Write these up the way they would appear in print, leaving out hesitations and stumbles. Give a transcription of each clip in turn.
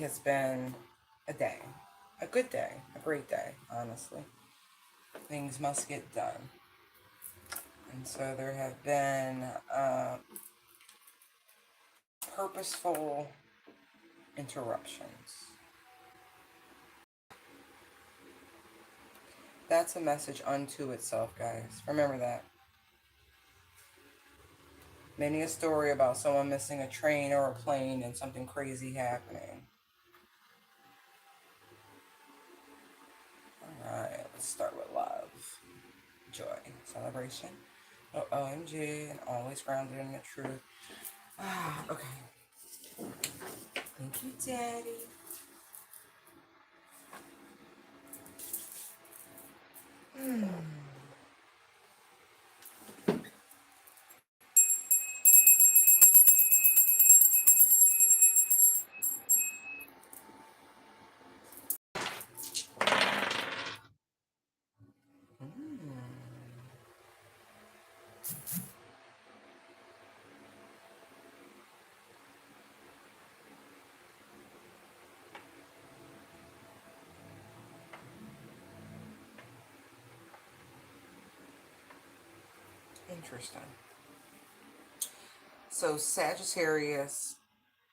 has been a day. A good day. A great day, honestly. Things must get done. And so there have been purposeful interruptions. That's a message unto itself, guys. Remember that. Many a story about someone missing a train or a plane and something crazy happening. Alright, let's start with love, joy, celebration, OMG, and always grounded in the truth. Okay. Thank you, Daddy. Interesting. So Sagittarius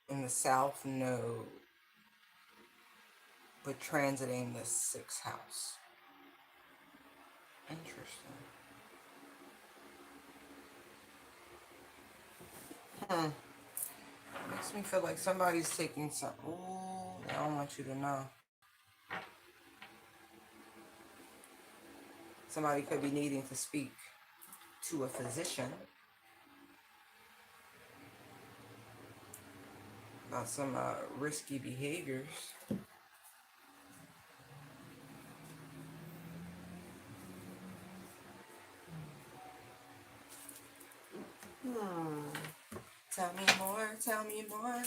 in the South Node, but transiting the 6th house. Interesting. Makes me feel like somebody's taking some. Ooh, I don't want you to know. Somebody could be needing to speak to a physician about some risky behaviors. Tell me more, tell me more.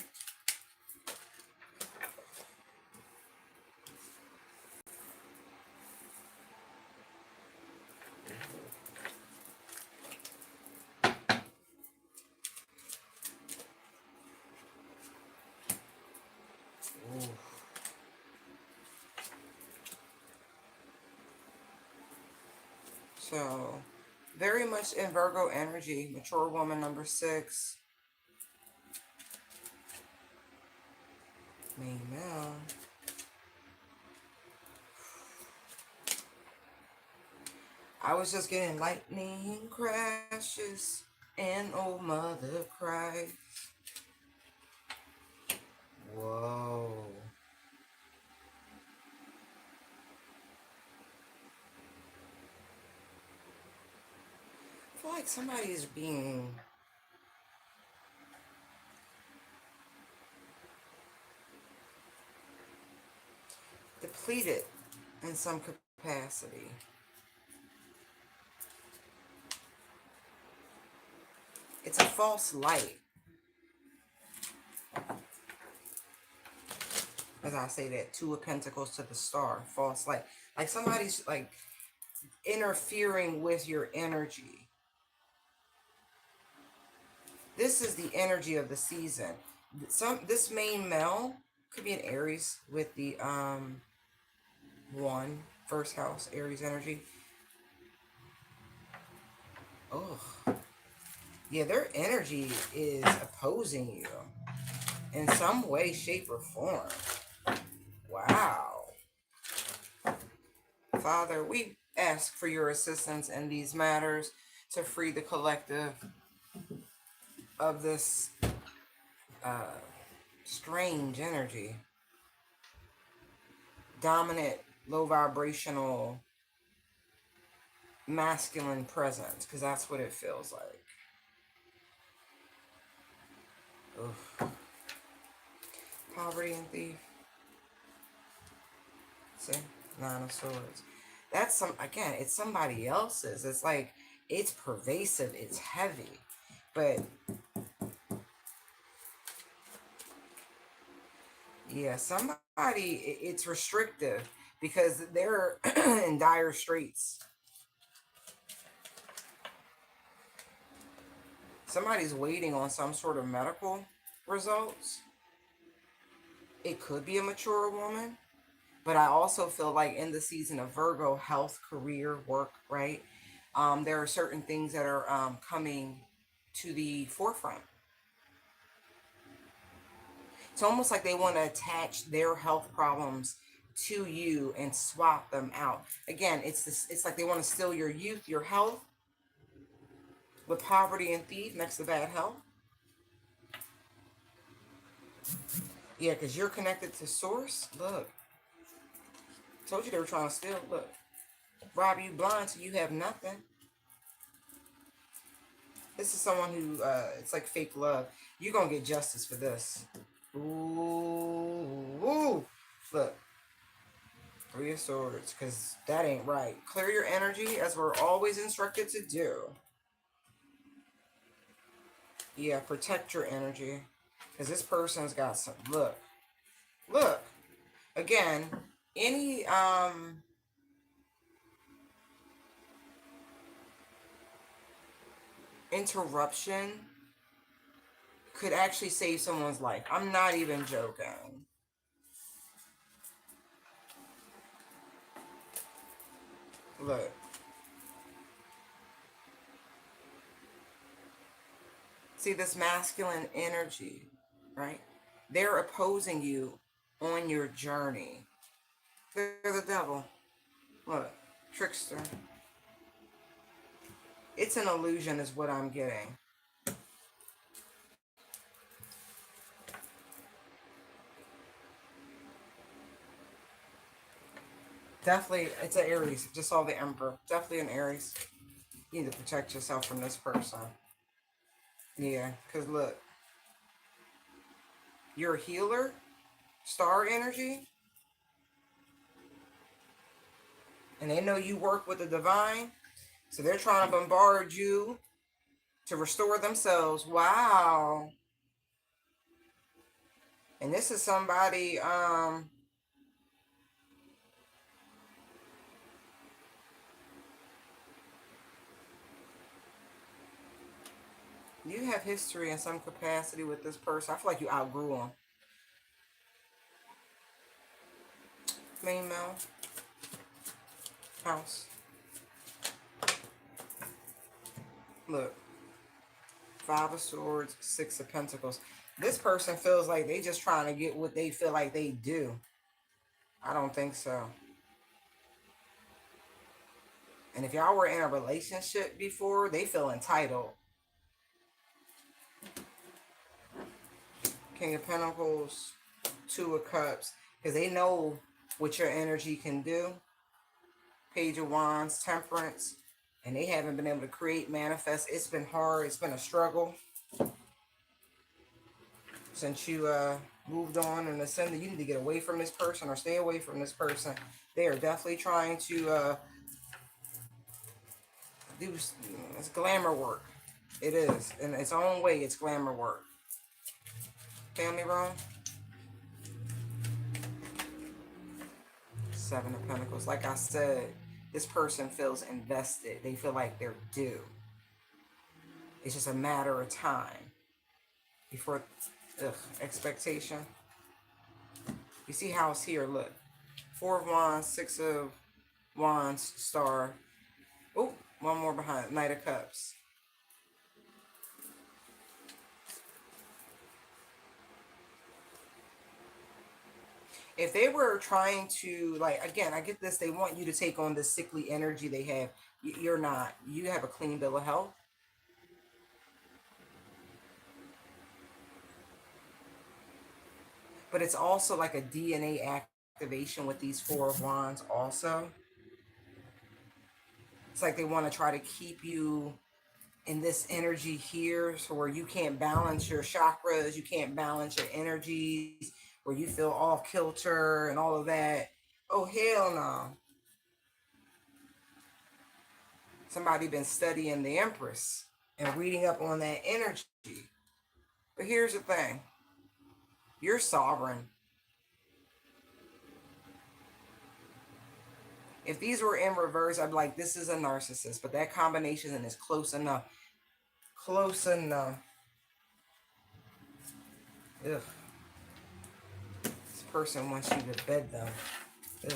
Ooh. So, very much in Virgo energy, mature woman number 6. Main male. I was just getting lightning crashes and old mother cries. Whoa. I feel like somebody is being depleted in some capacity. It's a false light. As I say that, 2 of Pentacles to the star, false light. Like somebody's like interfering with your energy. This is the energy of the season. This main male could be an Aries with the 1st house Aries energy. Oh, yeah, their energy is opposing you in some way, shape, or form. Wow. Father, we ask for your assistance in these matters to free the collective of this strange energy. Dominant, low vibrational, masculine presence, because that's what it feels like. Oof. Poverty and thief. See? 9 of Swords. That's again, it's somebody else's. It's like, it's pervasive, it's heavy. But yeah, somebody, it's restrictive because they're in dire straits. Somebody's waiting on some sort of medical results. It could be a mature woman, but I also feel like in the season of Virgo, health, career, work, right? There are certain things that are coming to the forefront. It's almost like they want to attach their health problems to you and swap them out. Again, it's this. It's like they want to steal your youth, your health, with poverty and thief next to bad health. Yeah, because you're connected to source. Look, told you they were trying to steal. Look, rob you blind so you have nothing. This is someone who, it's like fake love. You're going to get justice for this. Ooh. Look. Three of Swords, because that ain't right. Clear your energy, as we're always instructed to do. Yeah, protect your energy. Because this person's got some... Look. Again, any, interruption could actually save someone's life. I'm not even joking. Look. See this masculine energy, right? They're opposing you on your journey. They're the devil. Look, trickster. It's an illusion is what I'm getting. Definitely, it's an Aries. Just saw the Emperor. Definitely an Aries. You need to protect yourself from this person. Yeah, because look. You're a healer. Star energy. And they know you work with the divine. So they're trying to bombard you to restore themselves. Wow. And this is somebody, you have history in some capacity with this person. I feel like you outgrew them. Main male. House. Look. Five of Swords, Six of Pentacles. This person feels like they just trying to get what they feel like they do. I don't think so. And if y'all were in a relationship before, they feel entitled. King of Pentacles, Two of Cups. Because they know what your energy can do. Page of Wands, Temperance. And they haven't been able to create, manifest. It's been hard. It's been a struggle. Since you moved on and ascended, you need to get away from this person or stay away from this person. They are definitely trying to do, it's glamour work. It is. In its own way, it's glamour work. Family wrong? Seven of Pentacles. Like I said, this person feels invested. They feel like they're due. It's just a matter of time before expectation. You see how it's here, look. Four of Wands, Six of Wands, Star. Oh, one more behind. Knight of Cups. If they were trying to, like, again, I get this, they want you to take on the sickly energy they have. You're not. You have a clean bill of health. But it's also like a DNA activation with these Four of Wands also. It's like they want to try to keep you in this energy here, so where you can't balance your chakras, you can't balance your energies, where you feel off kilter and all of that. Oh, hell no. Somebody been studying the Empress and reading up on that energy. But here's the thing. You're sovereign. If these were in reverse, I'd be like, this is a narcissist. But that combination is close enough. Close enough. Ugh. person wants you to bed them. Ugh.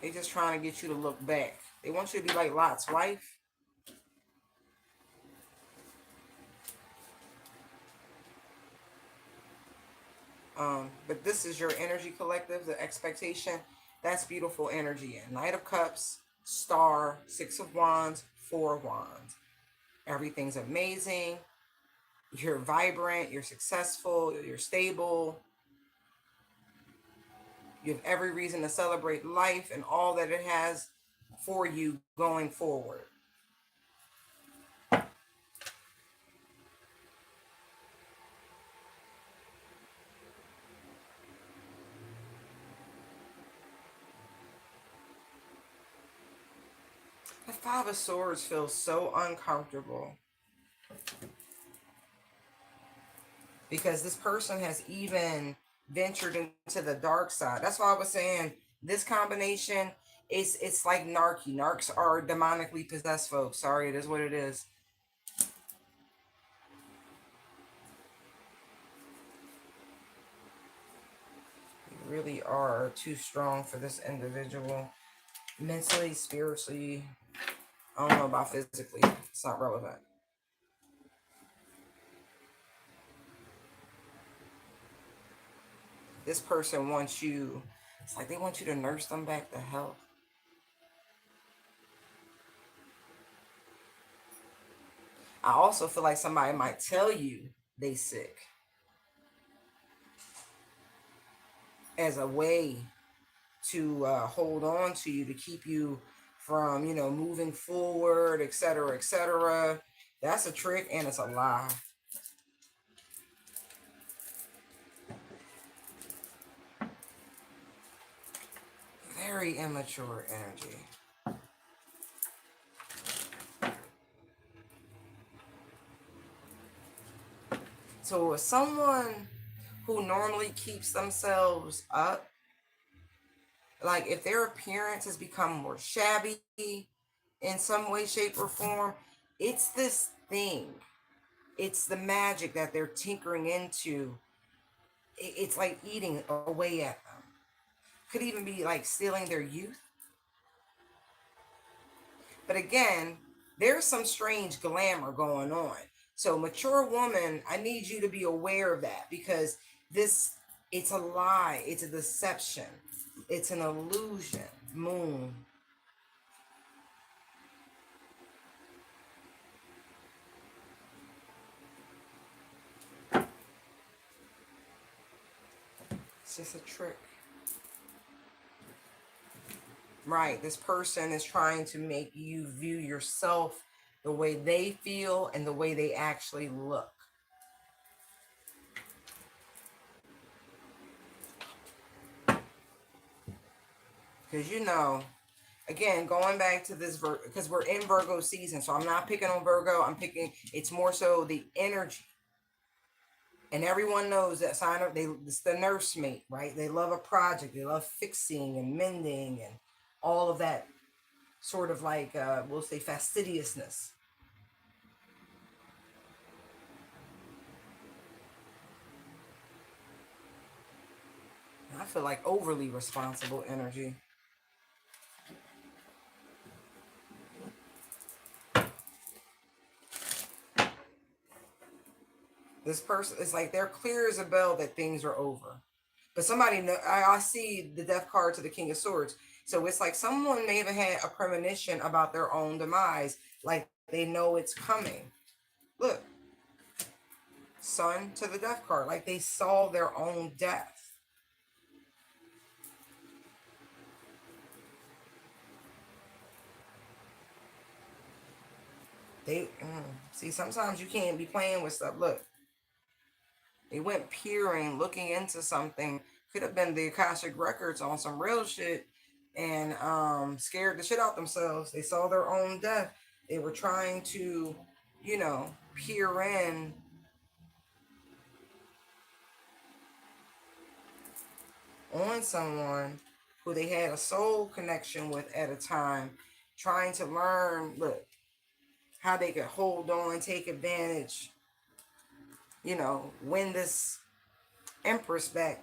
They just trying to get you to look back. They want you to be like Lot's wife. But this is your energy collective, the expectation. That's beautiful energy. And Knight of Cups, Star, Six of Wands, Four of Wands. Everything's amazing. You're vibrant. You're successful. You're stable. You have every reason to celebrate life and all that it has for you going forward. The Five of Swords feels so uncomfortable because this person has even ventured into the dark side. That's why I was saying this combination is, it's like narky. Narcs are demonically possessed folks. Sorry, it is what it is. You really are too strong for this individual. Mentally, spiritually, I don't know about physically. It's not relevant. This person wants you, it's like they want you to nurse them back to health. I also feel like somebody might tell you they sick as a way to hold on to you, to keep you from, you know, moving forward, etc., etc. That's a trick and it's a lie. Very immature energy. So someone who normally keeps themselves up, like if their appearance has become more shabby in some way, shape, or form, it's this thing. It's the magic that they're tinkering into. It's like eating away at them. Could even be like stealing their youth. But again, there's some strange glamour going on. So mature woman, I need you to be aware of that, because this, it's a lie. It's a deception. It's an illusion. Moon. It's just a trick. Right. This person is trying to make you view yourself the way they feel and the way they actually look. Because, you know, again, going back to this, because we're in Virgo season, so I'm not picking on Virgo. I'm picking, it's more so the energy. And everyone knows that sign up, it's the nursemaid, right? They love a project. They love fixing and mending and all of that sort of like, we'll say, fastidiousness. I feel like overly responsible energy. This person, it's like they're clear as a bell that things are over. But somebody, I see the death card to the King of Swords. So it's like someone may have had a premonition about their own demise. Like they know it's coming. Look, Sun to the death card. Like they saw their own death. They see, sometimes you can't be playing with stuff. Look, they went peering, looking into something. Could have been the Akashic records on some real shit, and scared the shit out themselves. They saw their own death. They were trying to you know, peer in on someone who they had a soul connection with at a time, trying to learn, look, how they could hold on, take advantage, you know, win this Empress back.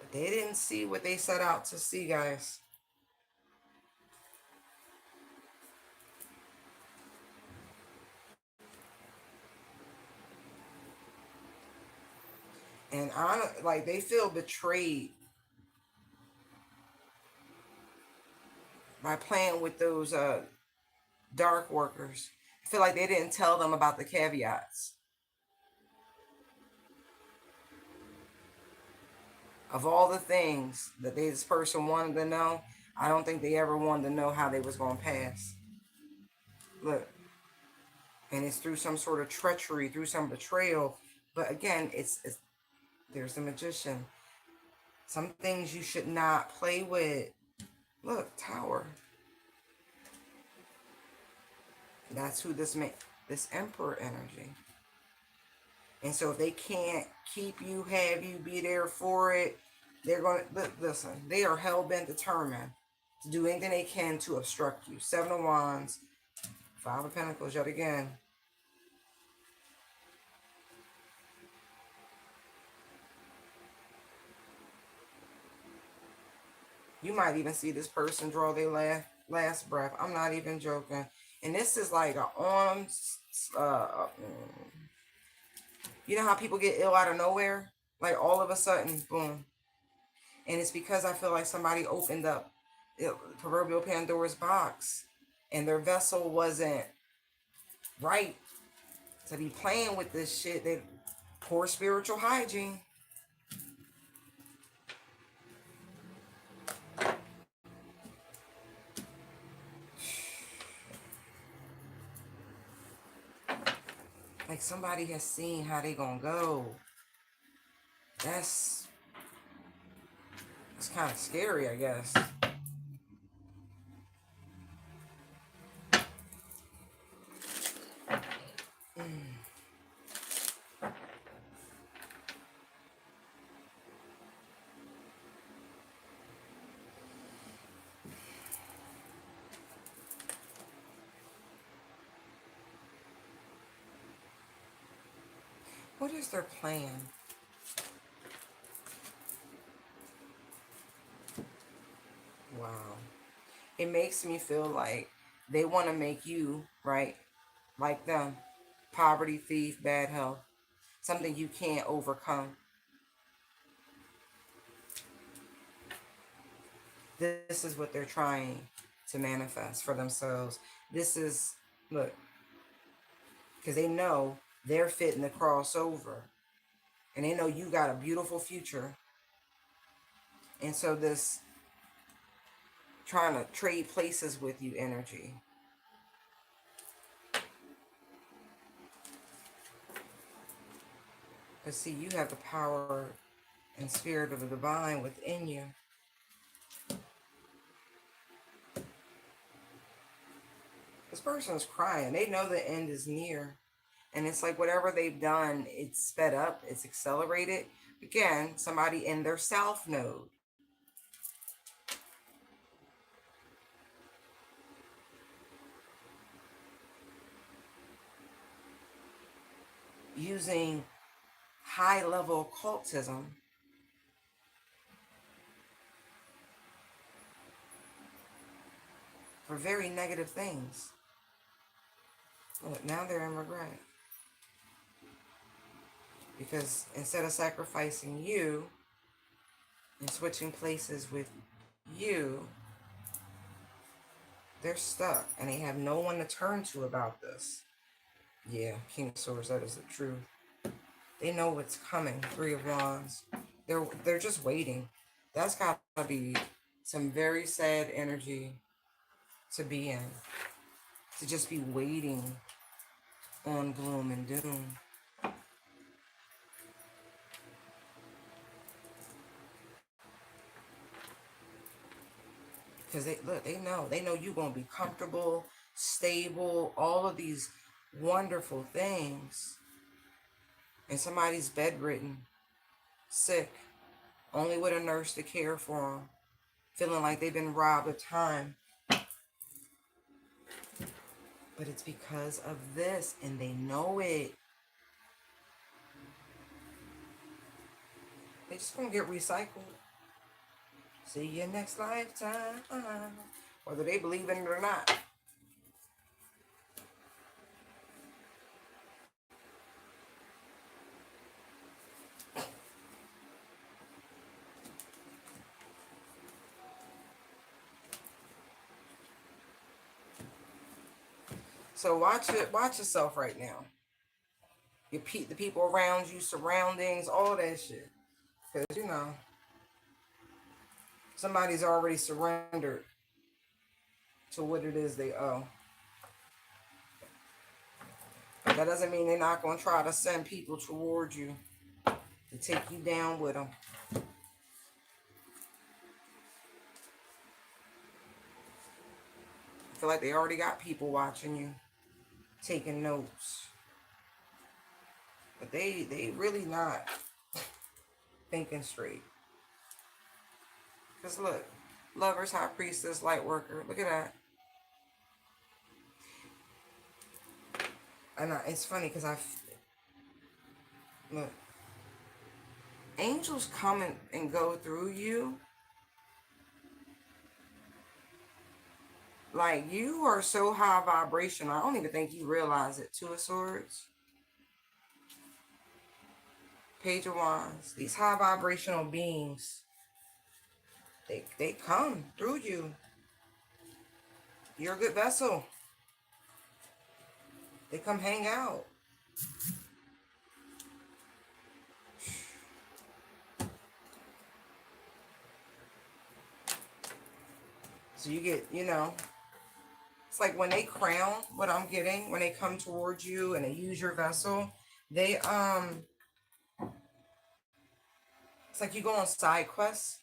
But they didn't see what they set out to see, guys. And like they feel betrayed by playing with those dark workers. I feel like they didn't tell them about the caveats. Of all the things that this person wanted to know, I don't think they ever wanted to know how they was going to pass. Look, and it's through some sort of treachery, through some betrayal. But again, it's there's the magician. Some things you should not play with. Look, Tower. That's who this Emperor energy. And so if they can't keep you, have you, be there for it, they're going to, listen, they are hell-bent determined to do anything they can to obstruct you. 7 of Wands, 5 of Pentacles yet again. You might even see this person draw their last breath. I'm not even joking. And this is like an arms, you know how people get ill out of nowhere? Like all of a sudden, boom. And it's because I feel like somebody opened up proverbial Pandora's box and their vessel wasn't right to be playing with this shit. They poor spiritual hygiene. Like somebody has seen how they gonna go. It's kind of scary, I guess. What is their plan? Wow. It makes me feel like they want to make you, right, like them. Poverty, thief, bad health. Something you can't overcome. This is what they're trying to manifest for themselves. This is, look, because they know they're fitting to cross over. And they know you got a beautiful future. And so this trying to trade places with you energy. But see, you have the power and spirit of the divine within you. This person's crying. They know the end is near. And it's like whatever they've done, it's sped up, it's accelerated. Again, somebody in their south node. Using high-level occultism for very negative things. Look, now they're in regret. Because instead of sacrificing you and switching places with you, they're stuck and they have no one to turn to about this. Yeah, King of Swords, that is the truth. They know what's coming. 3 of Wands. They're just waiting. That's got to be some very sad energy to be in. To just be waiting on gloom and doom. Because they know you're going to be comfortable, stable, all of these wonderful things, and somebody's bedridden, sick, only with a nurse to care for them, feeling like they've been robbed of time. But it's because of this, and they know it. They just gonna get recycled. See you next lifetime. Whether they believe in it or not. So watch it. Watch yourself right now. The people around you, surroundings, all that shit. Because, you know, somebody's already surrendered to what it is they owe. But that doesn't mean they're not going to try to send people towards you to take you down with them. I feel like they already got people watching you, taking notes. But they really not thinking straight. Because look, Lovers, High Priestess, Light Worker. Look at that. And it's funny because look, angels come and go through you. Like, you are so high vibrational. I don't even think you realize it. Two of Swords. Page of Wands. These high vibrational beings, they come through you. You're a good vessel. They come hang out. So you get, you know, it's like when they crown, what I'm getting, when they come towards you and they use your vessel, they, it's like you go on side quests.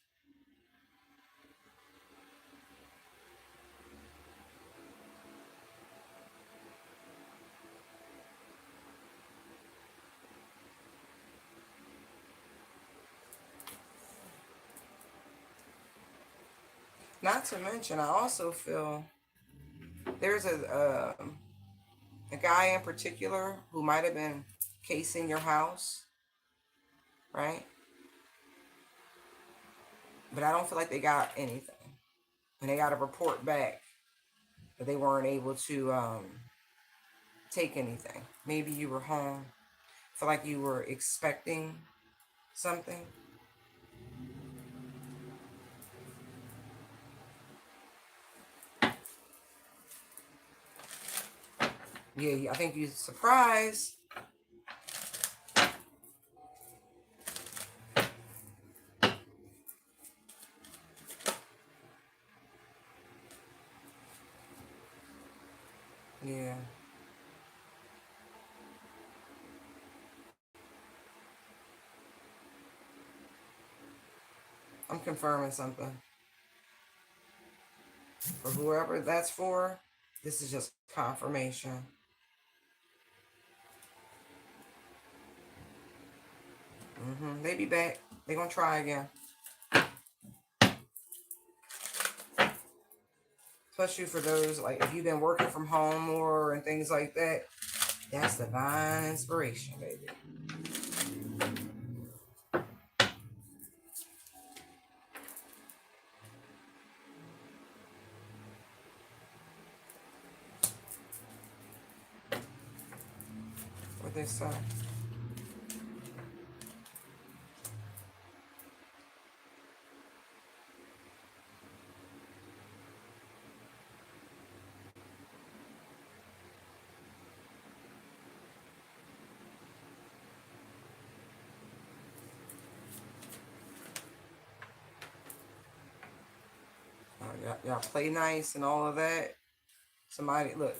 Not to mention, I also feel there's a guy in particular who might have been casing your house, right? But I don't feel like they got anything. And they got to report back that they weren't able to take anything. Maybe you were home. Feel like you were expecting something. Yeah, I think you're surprised. Yeah. I'm confirming something. For whoever that's for, this is just confirmation. They be back. They gonna try again. Especially for those, like, if you've been working from home more and things like that, that's divine inspiration, baby. What they say. Y'all play nice and all of that. Somebody, look.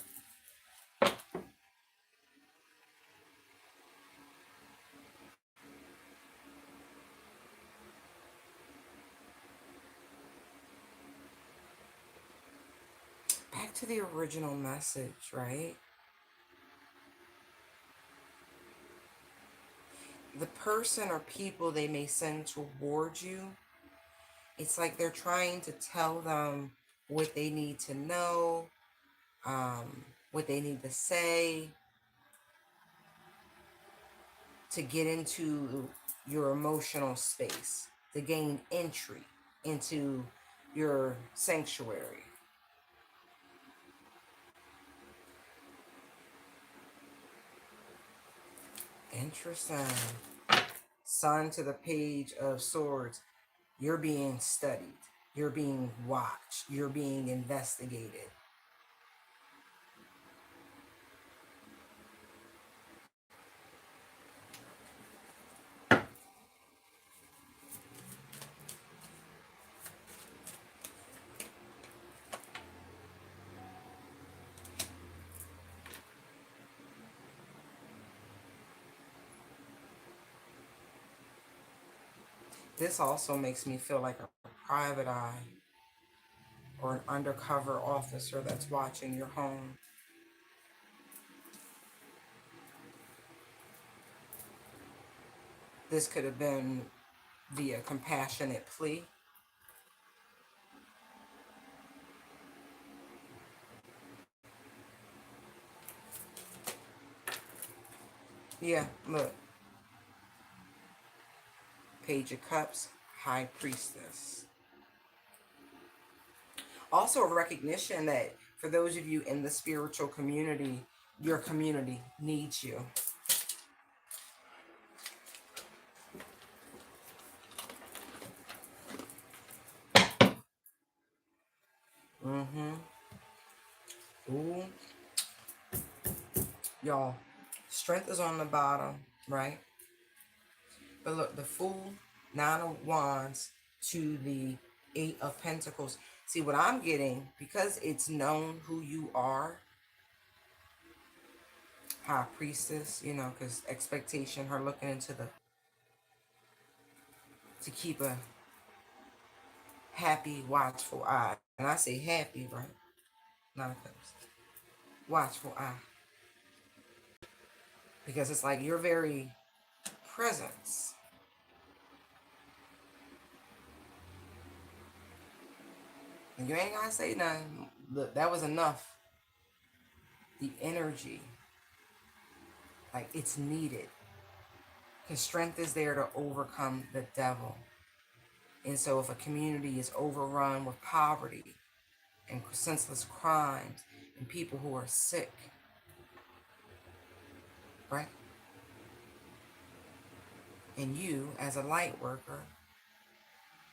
Back to the original message, right? The person or people they may send towards you, it's like they're trying to tell them what they need to know, what they need to say to get into your emotional space, to gain entry into your sanctuary. Interesting. Sun to the Page of Swords. You're being studied. You're being watched. You're being investigated. This also makes me feel like a private eye or an undercover officer that's watching your home. This could have been via compassionate plea. Yeah, look. Page of Cups, High Priestess. Also a recognition that for those of you in the spiritual community, your community needs you. Ooh. Y'all, strength is on the bottom, right? But look, the Fool, Nine of Wands to the Eight of Pentacles. See, what I'm getting, because it's known who you are, High Priestess, you know, because expectation, her looking into the, to keep a happy, watchful eye. And I say happy, right? Not a cups. Watchful eye. Because it's like your very presence. And you ain't gotta say nothing. Look, that was enough. The energy. Like, it's needed. Because strength is there to overcome the devil. And so if a community is overrun with poverty and senseless crimes and people who are sick, right? And you, as a light worker,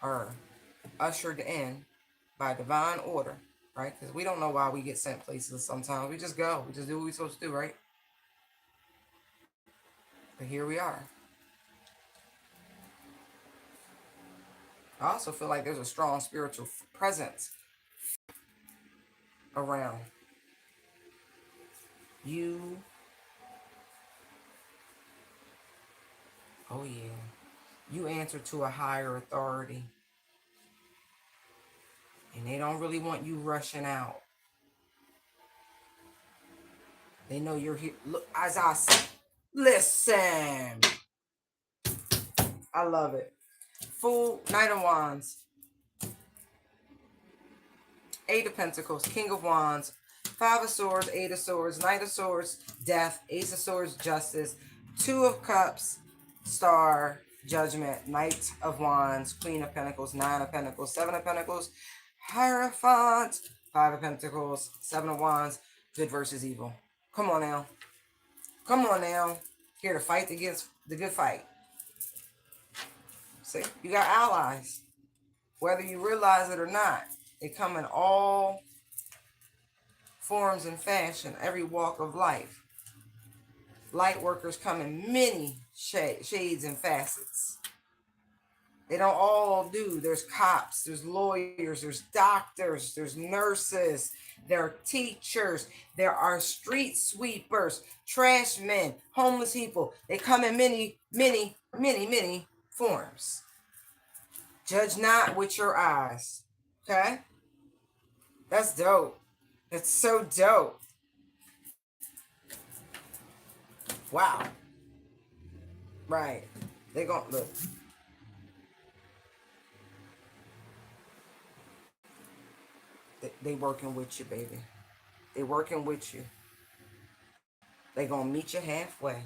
are ushered in by divine order, right? Because we don't know why we get sent places sometimes. We just go. We just do what we're supposed to do, right? But here we are. I also feel like there's a strong spiritual presence around you. Oh, yeah. You answer to a higher authority. And they don't really want you rushing out. They know you're here. Look, as I say, listen. I love it. Fool, Knight of Wands, Eight of Pentacles, King of Wands, Five of Swords, Eight of Swords, Knight of Swords, Death, Ace of Swords, Justice, Two of Cups, Star, Judgment, Knight of Wands, Queen of Pentacles, Nine of Pentacles, Seven of Pentacles, Hierophant, Five of Pentacles, Seven of Wands, good versus evil. Come on now. Come on now. Here to fight against the good fight. See, you got allies. Whether you realize it or not, they come in all forms and fashion, every walk of life. Light workers come in many shades and facets. They don't all do. There's cops, there's lawyers, there's doctors, there's nurses, there are teachers, there are street sweepers, trash men, homeless people. They come in many, many, many, many forms. Judge not with your eyes. Okay? That's dope. It's so dope. Wow. Right. They gonna look. They working with you, baby. They working with you. They gonna meet you halfway.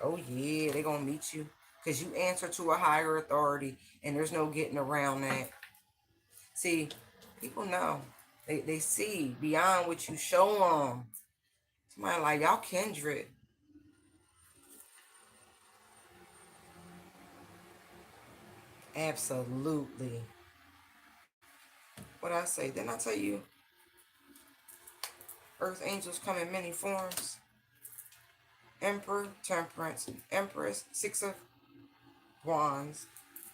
Oh yeah, they gonna meet you because you answer to a higher authority, and there's no getting around that. See, people know. They see beyond what you show them. Somebody like y'all kindred. Absolutely. What I say? Didn't I tell you earth angels come in many forms? Emperor, temperance, empress, six of wands.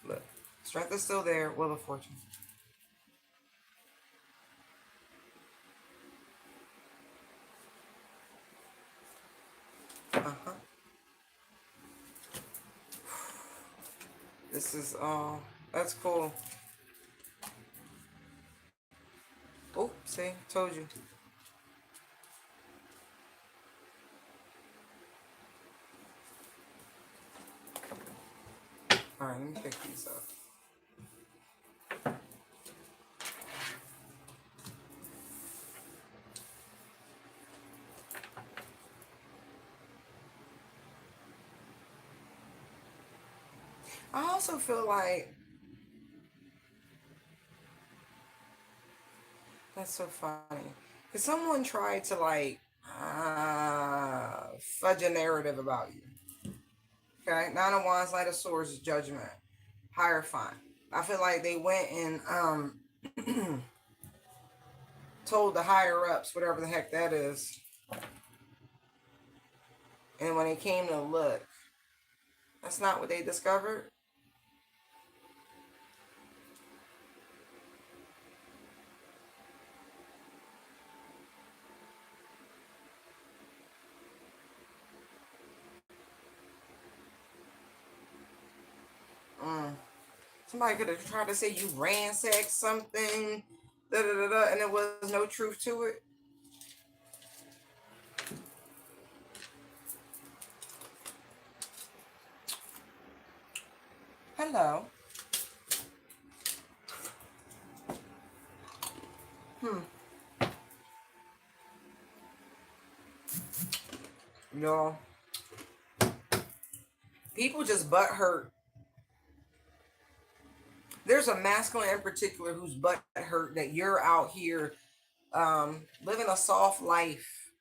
Look, strength is still there, wheel of fortune. Uh-huh. This is that's cool. Oh, see, told you. All right, let me pick these up. I also feel like that's so funny because someone tried to like fudge a narrative about you. Okay, Nine of Wands, Knight of Swords, is Judgment, Hierophant. I feel like they went and told the higher ups whatever the heck that is, and when they came to look, that's not what they discovered. Mm. Somebody could have tried to say you ransacked something, da da da da, and there was no truth to it. Hello. Hmm. Y'all, people just butt hurt. There's a masculine in particular who's butt hurt that you're out here living a soft life.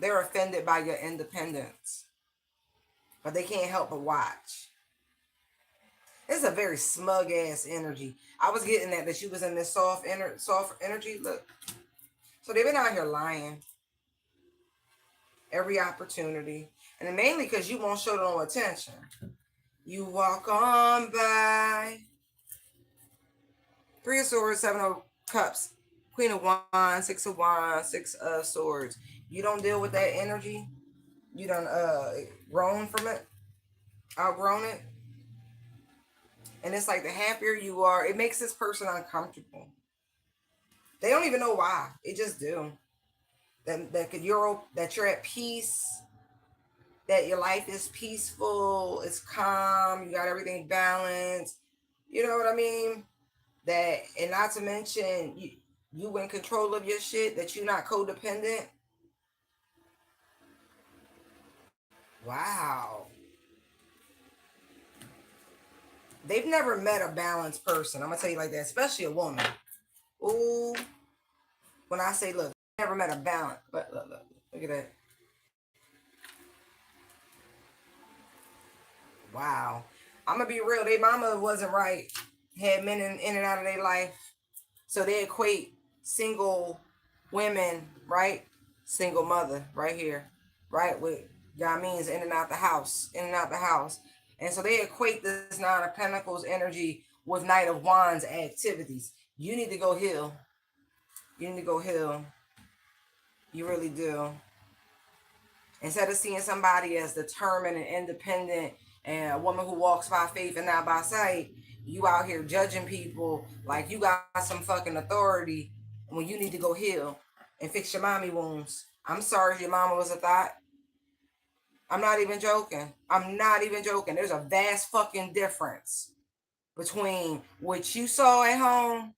They're offended by your independence, but they can't help but watch. It's a very smug ass energy. I was getting that she was in this soft energy. Look, so they've been out here lying every opportunity, and then mainly because you won't show no attention. You walk on by. Three of Swords, Seven of Cups, Queen of Wands, Six of Swords. You don't deal with that energy. You don't grown from it, outgrown it, and it's like the happier you are, it makes this person uncomfortable. They don't even know why. It just do. That you're at peace, that your life is peaceful, it's calm, you got everything balanced. You know what I mean? That, and not to mention you in control of your shit, that you're not codependent. Wow. They've never met a balanced person. I'm gonna tell you like that, especially a woman. Ooh, when I say look, never met a balance. But look at that. Wow. I'm gonna be real. Their mama wasn't right. Had men in and out of their life, so they equate single women, right? Single mother, right here, right? With y'all means in and out the house, in and out the house, and so they equate this Nine of Pentacles energy with Knight of Wands activities. You need to go heal. You need to go heal. You really do. Instead of seeing somebody as determined and independent and a woman who walks by faith and not by sight, You out here judging people like you got some fucking authority when you need to go heal and fix your mommy wounds. I'm sorry if your mama was a thought. I'm not even joking. I'm not even joking. There's a vast fucking difference between what you saw at home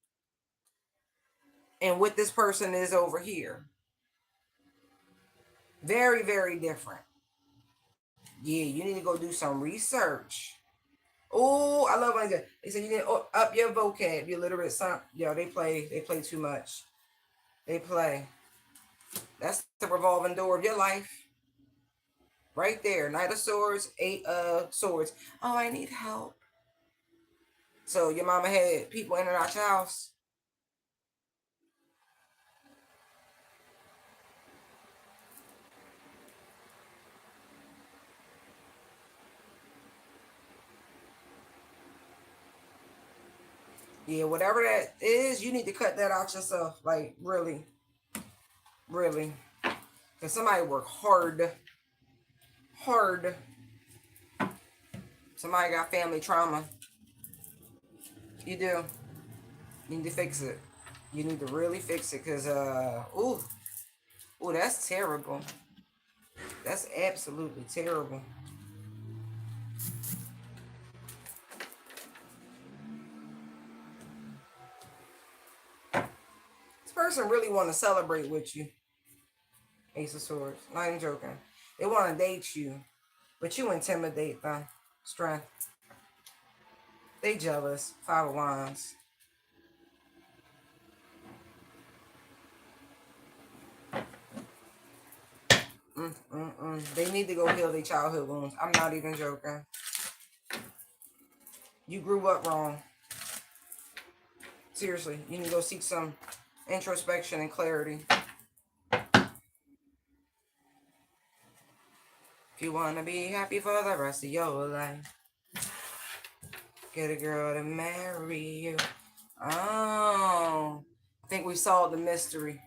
and what this person is over here. Very, very different. Yeah, you need to go do some research. Oh, I love when they say you need to up your vocab, your literate son. Yo, they play too much. They play. That's the revolving door of your life. Right there. Knight of Swords, Eight of Swords. Oh, I need help. So your mama had people in and out your house. Yeah, whatever that is, you need to cut that out yourself. Like, really. Really. Because somebody worked hard. Hard. Somebody got family trauma. You do. You need to fix it. You need to really fix it. Because, ooh, that's terrible. That's absolutely terrible. This person really want to celebrate with you. Ace of Swords. Not even joking. They want to date you. But you intimidate them. Strength. They jealous. Five of Wands. They need to go heal their childhood wounds. I'm not even joking. You grew up wrong. Seriously, you need to go seek some introspection and clarity. If you want to be happy for the rest of your life, get a girl to marry you. Oh, I think we solved the mystery.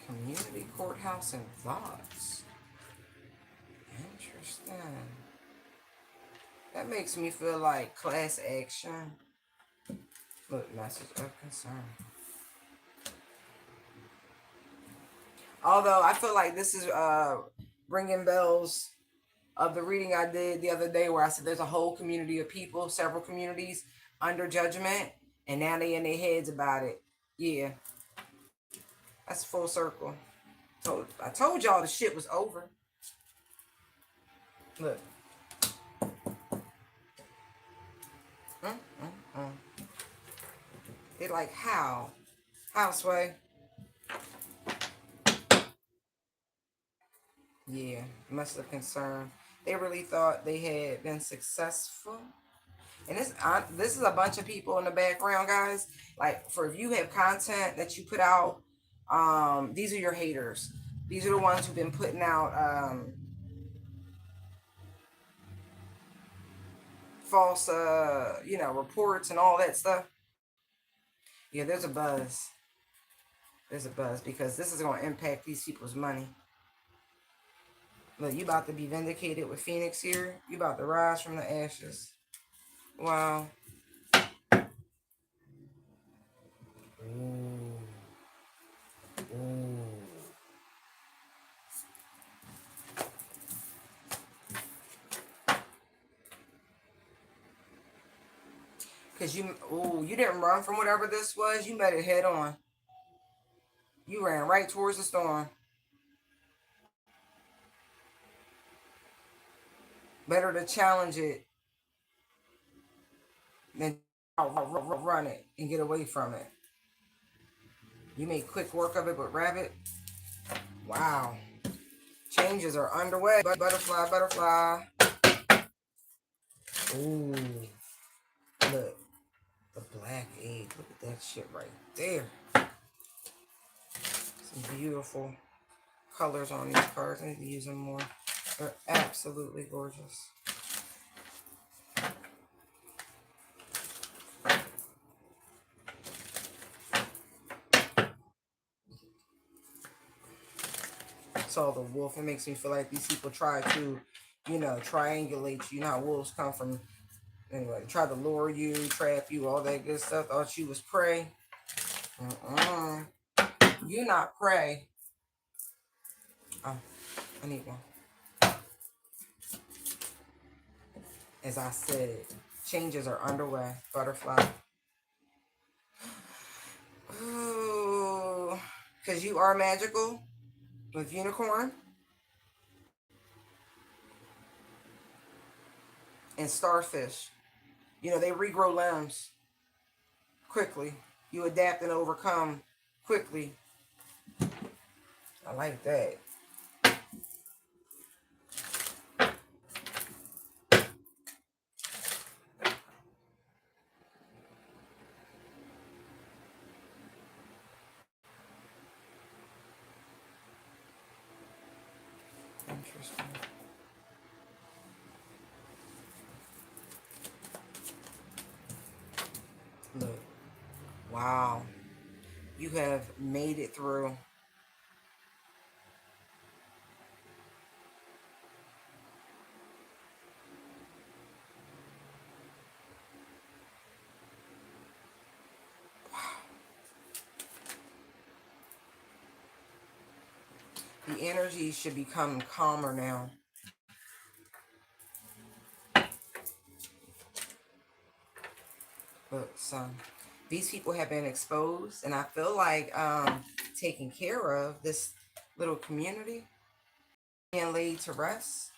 Community courthouse and thoughts. Interesting. That makes me feel like class action. Look, message of concern. Although I feel like this is ringing bells of the reading I did the other day where I said there's a whole community of people, several communities under judgment, and now they in their heads about it. Yeah. That's full circle. I told y'all the shit was over. Look. They're like, how? How, Sway? Yeah, must have concern. They really thought they had been successful. And this is a bunch of people in the background, guys. Like, for if you have content that you put out, these are your haters. These are the ones who've been putting out false, reports and all that stuff. Yeah, there's a buzz. There's a buzz because this is going to impact these people's money. Look, you about to be vindicated with Phoenix here. You about to rise from the ashes. Wow. Ooh. Ooh. Because you didn't run from whatever this was. You met it head on. You ran right towards the storm. Better to challenge it than run it and get away from it. You made quick work of it with Rabbit. Wow. Changes are underway. Butterfly, butterfly. Ooh. Look. The black egg. Look at that shit right there. Some beautiful colors on these cards. I need to use them more. They're absolutely gorgeous. saw the wolf. It makes me feel like these people try to, you know, triangulate you. You know how wolves come from, anyway, try to lure you, trap you, all that good stuff. Thought you was prey. You not prey. Oh, I need one. As I said, changes are underway. Butterfly. Ooh, because you are magical with unicorn and starfish. You know, they regrow limbs quickly. You adapt and overcome quickly. I like that. Interesting. Look. Wow. You have made it through. The energy should become calmer now. Look, son. These people have been exposed, and I feel like taking care of this little community being laid to rest.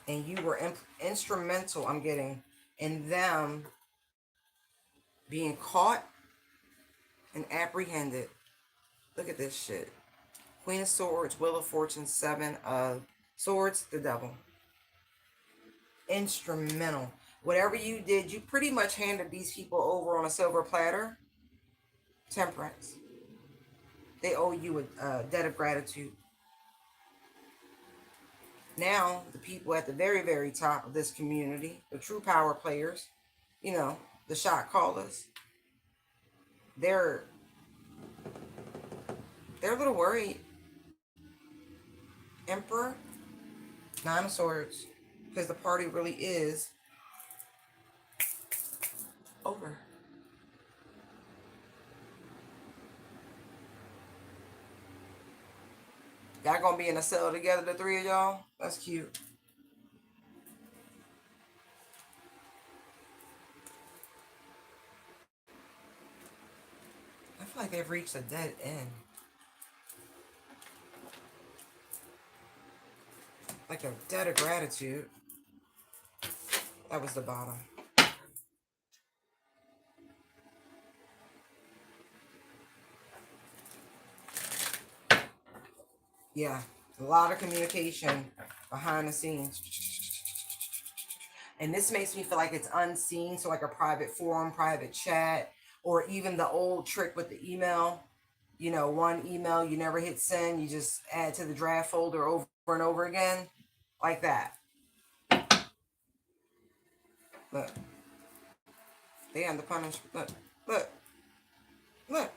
And you were instrumental, I'm getting, in them being caught and apprehended. Look at this shit. Queen of Swords, Wheel of Fortune, Seven of Swords, the Devil. Instrumental. Whatever you did, you pretty much handed these people over on a silver platter. Temperance. They owe you a debt of gratitude. Now, the people at the very, very top of this community, the true power players, you know, the shot callers, they're a little worried. Emperor, Nine of Swords, because the party really is over. Y'all gonna be in a cell together, the three of y'all? That's cute. I feel like they've reached a dead end. Like a debt of gratitude. That was the bottom. Yeah, a lot of communication behind the scenes. And this makes me feel like it's unseen. So like a private forum, private chat, or even the old trick with the email. You know, one email, you never hit send. You just add to the draft folder over and over again. Like that. Look. They under punishment. Look. Look. Look.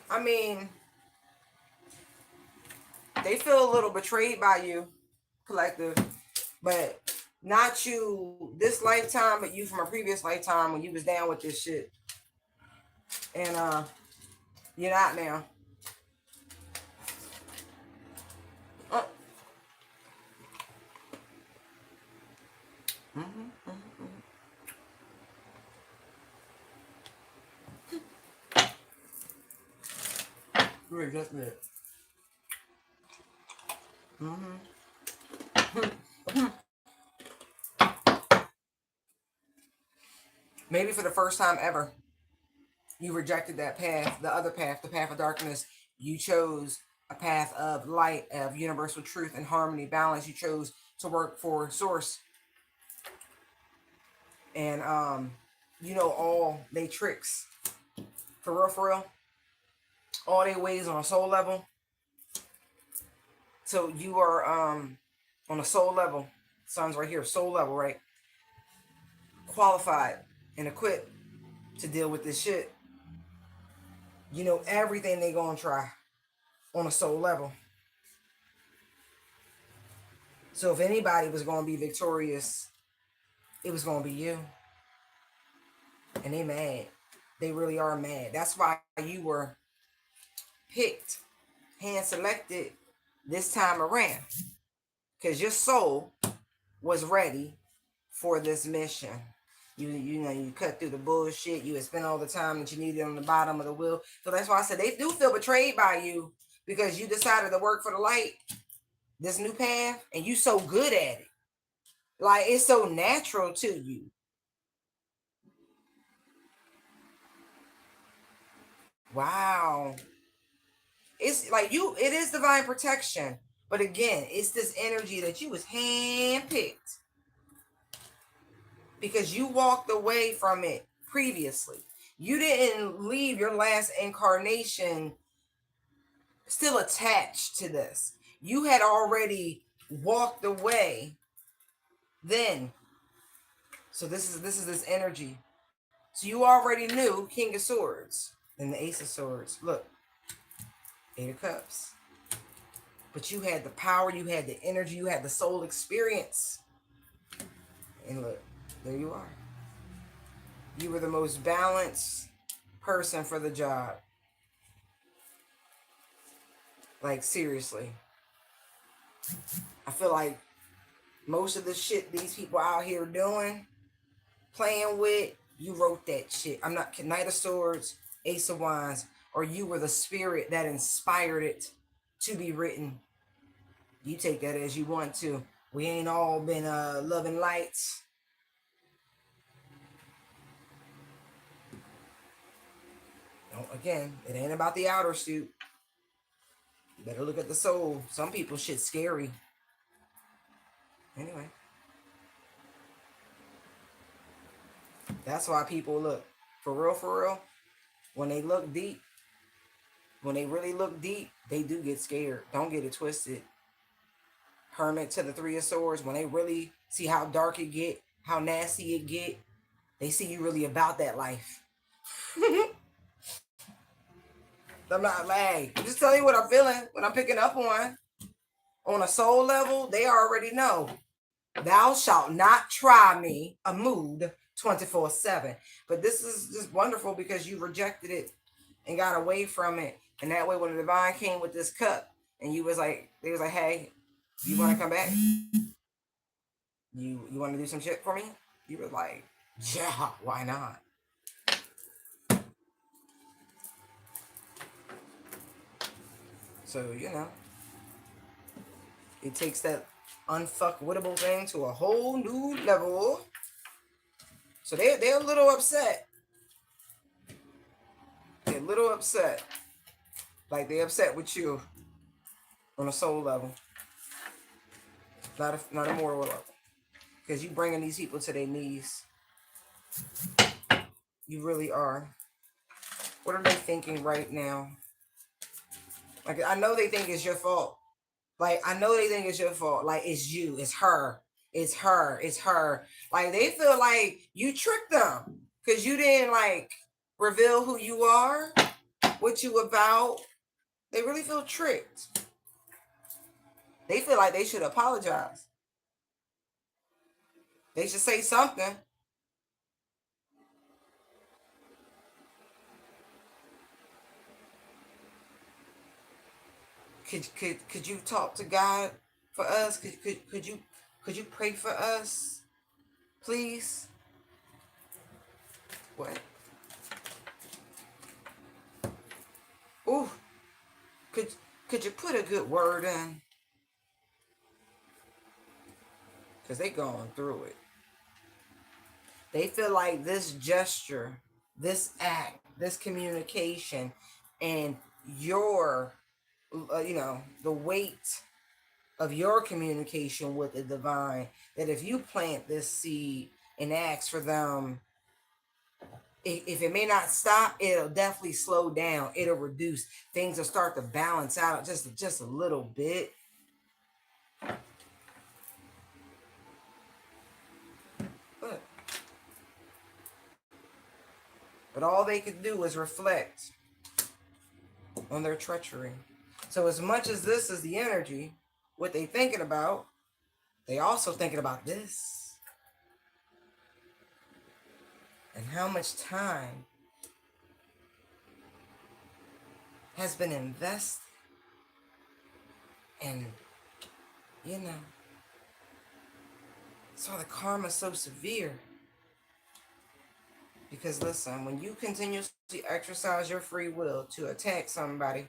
I mean, they feel a little betrayed by you, collective, but not you this lifetime, but you from a previous lifetime when you was down with this shit. And you're not now. Uh, Great, that's it. Maybe for the first time ever, you rejected that path, the other path, the path of darkness. You chose a path of light, of universal truth and harmony, balance. You chose to work for source. And you know all they tricks. For real, for real. All they ways on a soul level. So you are on a soul level sun's right here, soul level, right? Qualified and equipped to deal with this shit. You know everything they gonna try on a soul level. So if anybody was gonna be victorious, it was gonna be you. And they mad. They really are mad. That's why you were picked, hand selected this time around. Because your soul was ready for this mission. You cut through the bullshit. You had spent all the time that you needed on the bottom of the wheel. So that's why I said they do feel betrayed by you because you decided to work for the light, this new path, and you so good at it. Like it's so natural to you. Wow. It's like it is divine protection. But again, it's this energy that you was handpicked because you walked away from it previously. You didn't leave your last incarnation still attached to this. You had already walked away then. So this is this energy. So you already knew King of Swords and the Ace of Swords. Look, Eight of Cups. But you had the power, you had the energy, you had the soul experience. And look, there you are. You were the most balanced person for the job. Like, seriously. I feel like most of the shit these people out here doing, playing with, you wrote that shit. I'm not Knight of Swords, Ace of Wands, or you were the spirit that inspired it to be written. You take that as you want to. We ain't all been loving lights. No, again, it ain't about the outer suit. You better look at the soul. Some people shit's scary. Anyway. That's why people look, for real, when they look deep, when they really look deep, they do get scared. Don't get it twisted. Hermit to the Three of Swords, when they really see how dark it get, how nasty it get, they see you really about that life. I'm not like, I'm just telling you what I'm feeling, what I'm picking up on. On a soul level, they already know. Thou shalt not try me, a mood 24/7. But this is just wonderful because you rejected it and got away from it. And that way when the divine came with this cup and you was like, they was like, hey, you want to come back? You want to do some shit for me? You was like, yeah, why not? So, it takes that unfuckwittable thing to a whole new level. So they're a little upset. They're a little upset. Like they're upset with you on a soul level. Not a moral level. Because you bringing these people to their knees. You really are. What are they thinking right now? Like, I know they think it's your fault. Like, I know they think it's your fault. Like, it's you. It's her. It's her. It's her. Like, they feel like you tricked them. Because you didn't, like, reveal who you are. What you about. They really feel tricked. They feel like they should apologize. They should say something. Could you talk to God for us? Could you pray for us, please? What? Ooh, could you put a good word in? Cause they going through it. They feel like this gesture, this act, this communication, and your, the weight of your communication with the divine, that if you plant this seed and ask for them, if it may not stop, it'll definitely slow down. It'll reduce. Things will start to balance out just a little bit. But all they could do is reflect on their treachery. So as much as this is the energy, what they thinking about, they also thinking about this. And how much time has been invested. And, you know, so the karma's so severe. Because listen, when you continuously exercise your free will to attack somebody,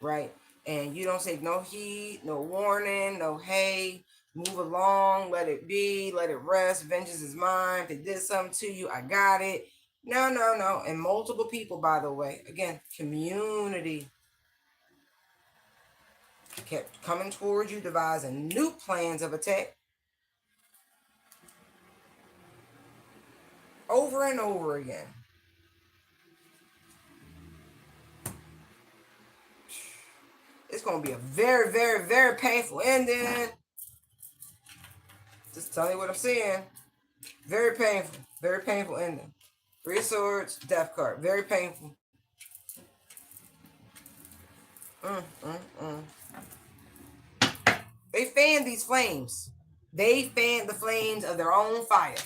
right? And you don't take no heed, no warning, no hey, move along, let it be, let it rest, vengeance is mine. If they did something to you, I got it. No, no, no. And multiple people, by the way, again, community kept coming towards you, devising new plans of attack over and over again. It's going to be a very, very, very painful ending. Just tell you what I'm saying. Very painful ending. 3 of Swords, Death card. Very painful. They fan these flames. They fan the flames of their own fire.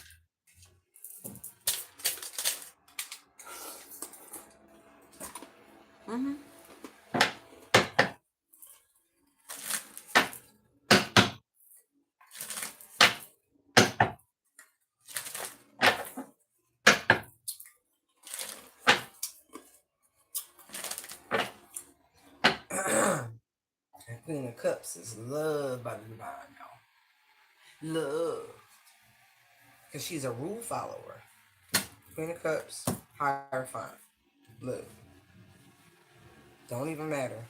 Queen of Cups is loved by the divine, y'all. Love. Because she's a rule follower. Queen of Cups, Hierophant. Look. Don't even matter.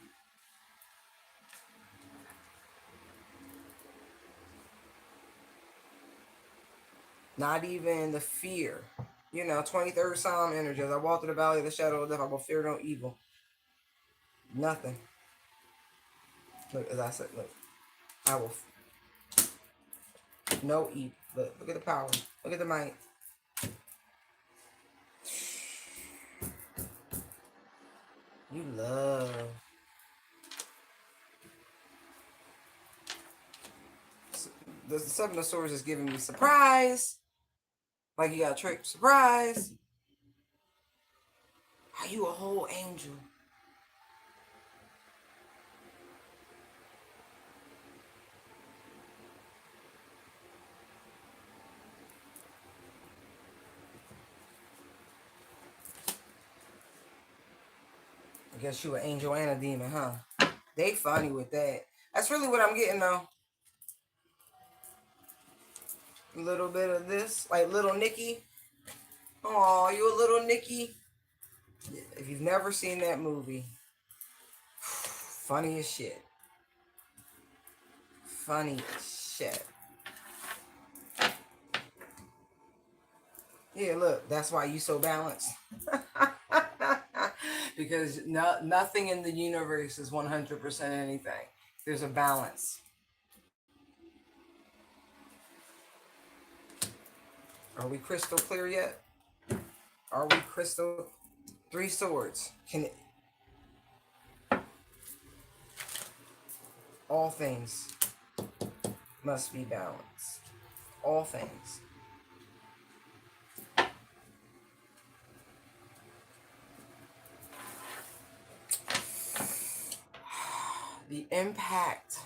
Not even the fear. You know, 23rd Psalm energy. As I walk through the valley of the shadow of death, I will fear no evil. Nothing. Look, as I said, look. I will. No evil. Look at the power. Look at the might. You love. The Seven of Swords is giving me surprise. Like you got a trick. Surprise. Are you a whole angel? I guess you an angel and a demon, huh? They funny with that. That's really what I'm getting though. A little bit of this, like little Nikki. Oh, you a little Nikki? If you've never seen that movie, funny as shit. Funny as shit. Yeah, look, that's why you so balanced. Because nothing in the universe is 100% anything. There's a balance. Are we crystal clear yet? Are we crystal? 3 swords. All things must be balanced. All things. The impact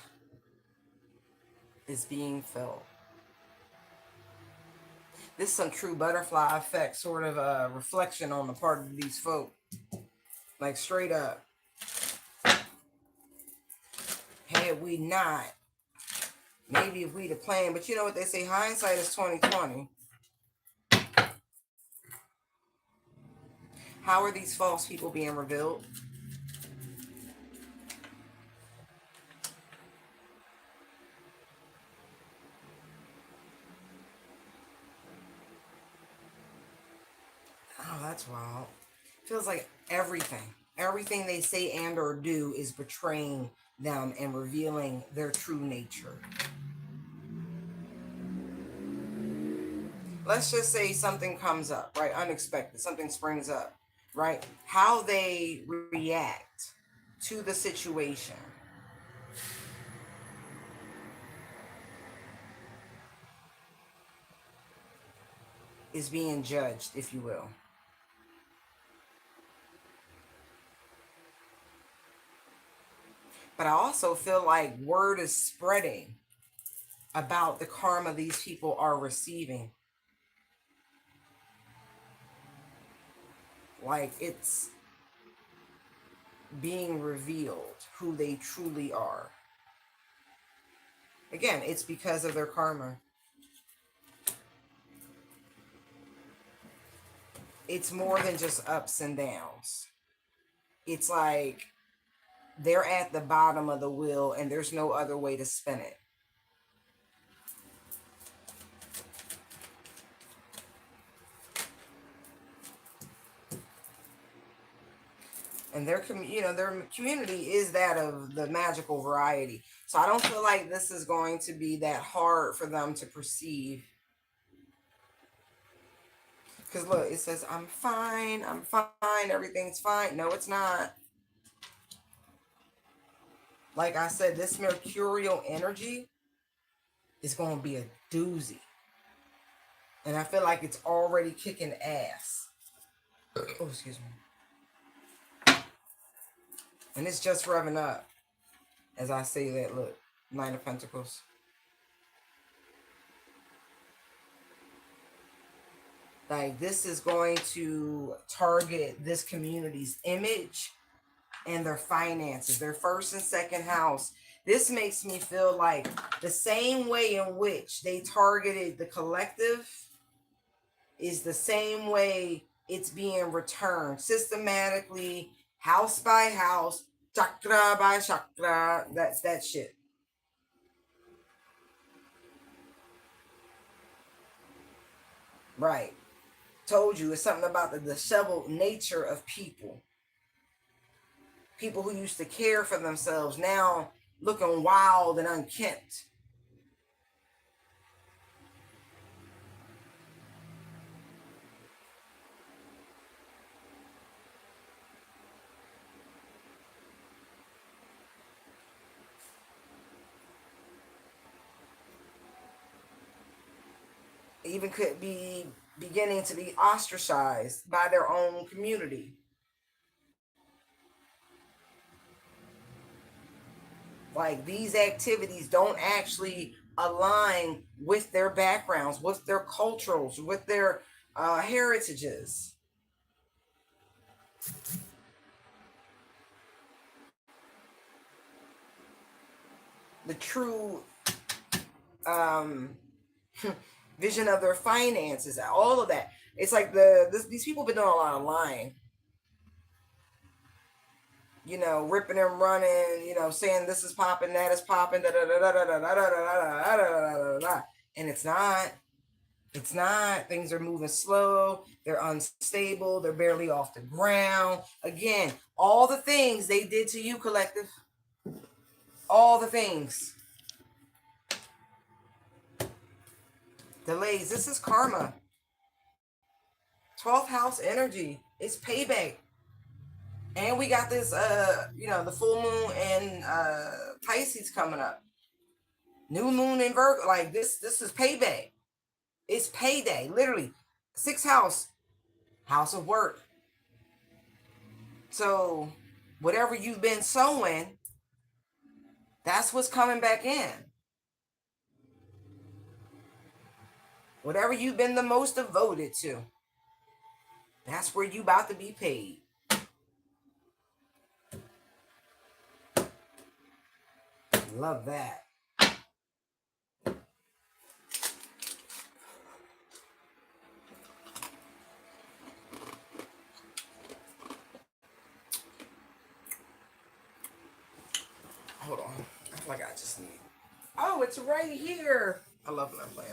is being felt. This is some true butterfly effect sort of a reflection on the part of these folk. Like straight up. Had we not, maybe if we'd have planned, but you know what they say, hindsight is 20/20. How are these false people being revealed? Oh, that's wild. Feels like everything they say and or do is betraying them and revealing their true nature. let's just say something comes up, right? Unexpected, something springs up, right? How they react to the situation is being judged, if you will. But I also feel like word is spreading about the karma these people are receiving. Like it's being revealed who they truly are. Again, it's because of their karma. It's more than just ups and downs. It's like they're at the bottom of the wheel and there's no other way to spin it. And their their community is that of the magical variety. So I don't feel like this is going to be that hard for them to perceive. Because look, it says, I'm fine, everything's fine. No, it's not. Like I said, this mercurial energy is going to be a doozy. And I feel like it's already kicking ass. Oh, excuse me. And it's just revving up. As I say that, look, Nine of Pentacles. Like, this is going to target this community's image and their finances, their first and second house. This makes me feel like the same way in which they targeted the collective is the same way it's being returned systematically, house by house, chakra by chakra. That's that shit. Right. Told you, it's something about the disheveled nature of people. People who used to care for themselves now looking wild and unkempt. Even could be beginning to be ostracized by their own community. Like, these activities don't actually align with their backgrounds, with their cultures, with their heritages. The true vision of their finances, all of that. It's like these people been doing a lot of lying. Ripping and running, saying this is popping, that is popping, and it's not. It's not. Things are moving slow. They're unstable. They're barely off the ground. Again, all the things they did to you, collective. All the things. Delays. This is karma. 12th house energy. It's payback. And we got this, the full moon and Pisces coming up. New moon in Virgo. Like, this is payback. It's payday. Literally. 6th house. House of work. So, whatever you've been sowing, that's what's coming back in. Whatever you've been the most devoted to, that's where you about to be paid. Love that. Hold on. I feel like I just need. Oh, it's right here. I love when I'm playing.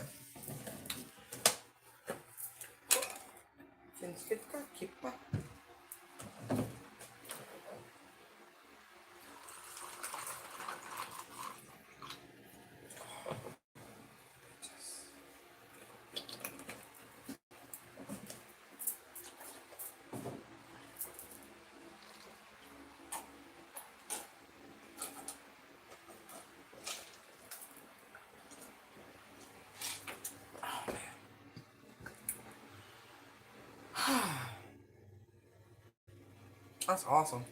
That's awesome.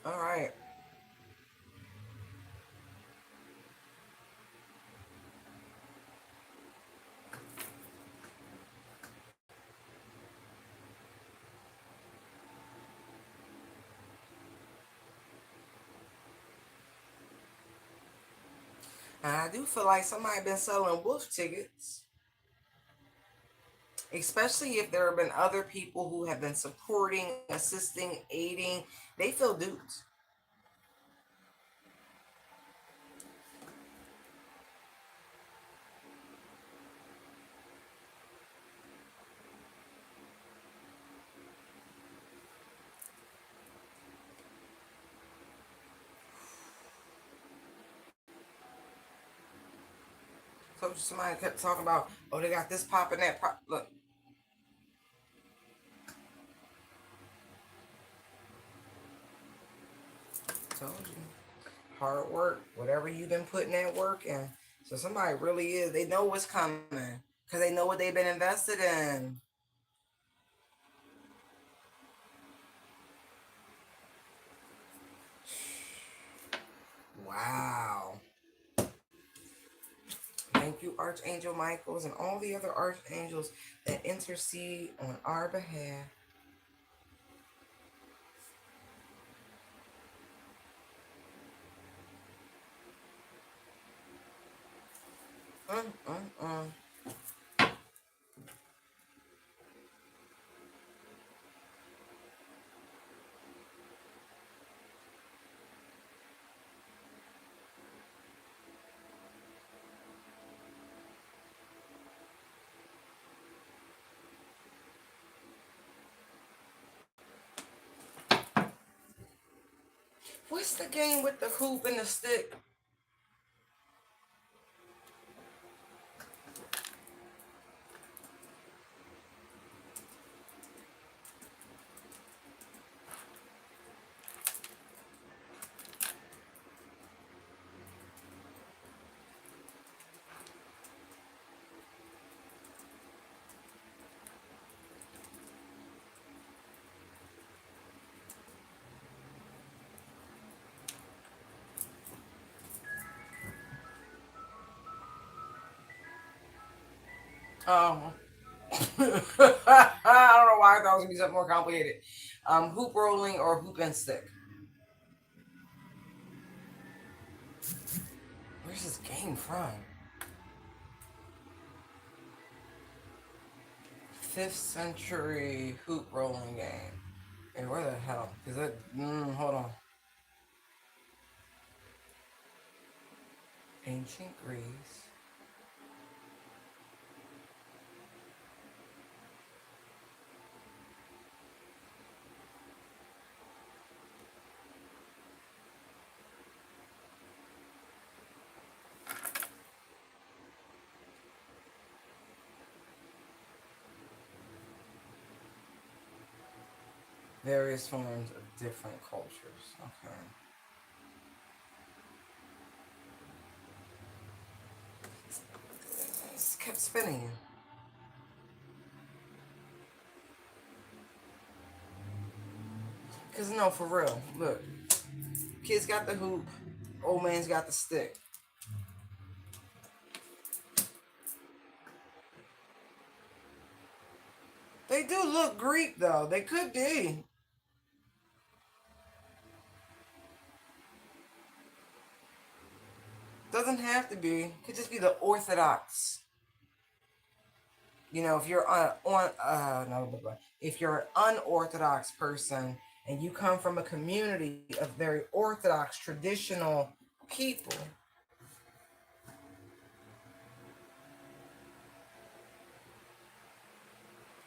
All right. And I do feel like somebody been selling wolf tickets, especially if there have been other people who have been supporting, assisting, aiding. They feel duped. So somebody kept talking about, oh, they got this pop and that pop. Look, told you. Hard work, whatever you've been putting that work in. So somebody really is, they know what's coming because they know what they've been invested in. Wow. Thank you, Archangel Michaels, and all the other archangels that intercede on our behalf. Mm, mm, mm. What's the game with the hoop and the stick? Oh, I don't know why I thought it was gonna be something more complicated. Hoop rolling or hoop and stick. Where's this game from? Fifth century hoop rolling game. And where the hell? Is it? Hold on. Ancient Greece. Various forms of different cultures. Okay. It's kept spinning. Cause no, for real. Look, kids got the hoop, old man's got the stick. They do look Greek though. They could be. Doesn't have to be. Could just be the Orthodox. You know, if you're no, if you're an unorthodox person and you come from a community of very orthodox, traditional people.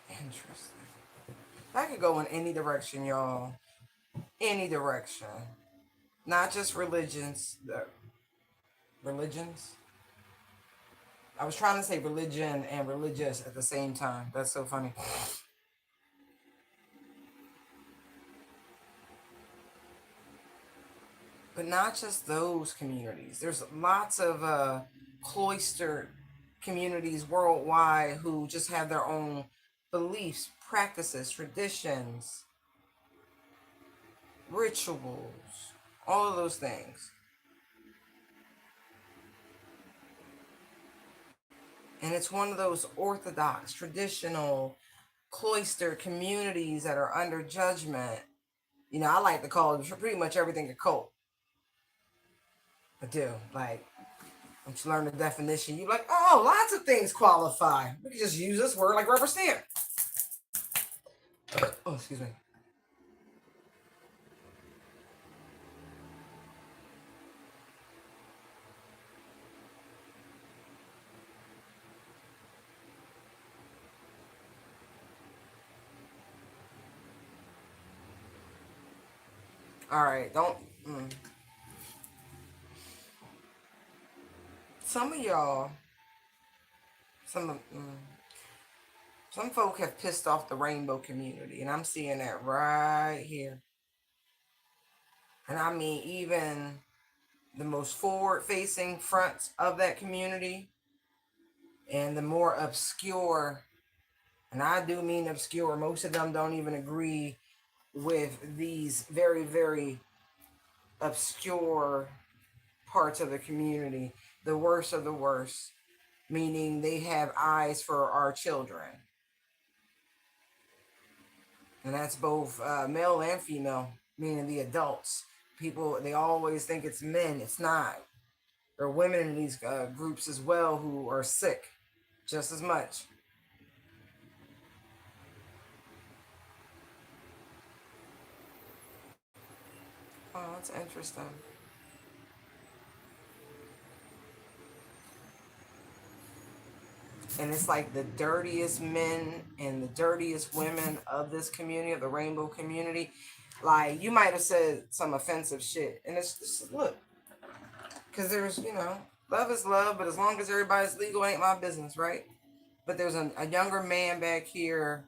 Interesting. I could go in any direction, y'all. Any direction. Not just religions. Religions? I was trying to say religion and religious at the same time. That's so funny. But not just those communities. There's lots of cloistered communities worldwide who just have their own beliefs, practices, traditions. rituals, all of those things. And it's one of those orthodox, traditional, cloistered communities that are under judgment. You know, I like to call pretty much everything a cult. I do. Like, once you learn the definition, you're like, oh, lots of things qualify. We can just use this word like rubber stamp. Oh, excuse me. All right, don't. Some of y'all, some of, some folk have pissed off the rainbow community, and I'm seeing that right here. And I mean, even the most forward-facing fronts of that community, and the more obscure, and I do mean obscure. Most of them don't even agree with these very, very obscure parts of the community. The worst of the worst, meaning they have eyes for our children. And that's both male and female, meaning the adults. People, they always think it's men. It's not. There are women in these groups as well who are sick just as much. Oh, that's interesting. And it's like the dirtiest men and the dirtiest women of this community, of the rainbow community. Like, you might have said some offensive shit. And it's just, look, because there's, love is love, but as long as everybody's legal, ain't my business, right? But there's a younger man back here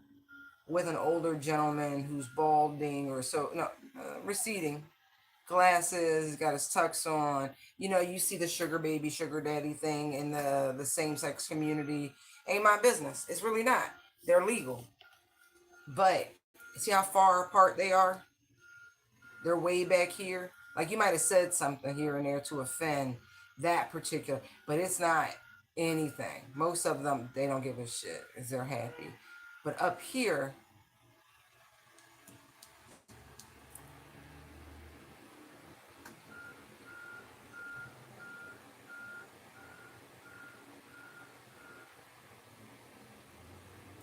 with an older gentleman who's balding or so, no, receding, glasses, he's got his tux on. You see the sugar baby, sugar daddy thing in the same sex community. Ain't my business. It's really not. They're legal. But see how far apart they are? They're way back here. Like, you might have said something here and there to offend that particular, but it's not anything. Most of them, they don't give a shit as they're happy. But up here,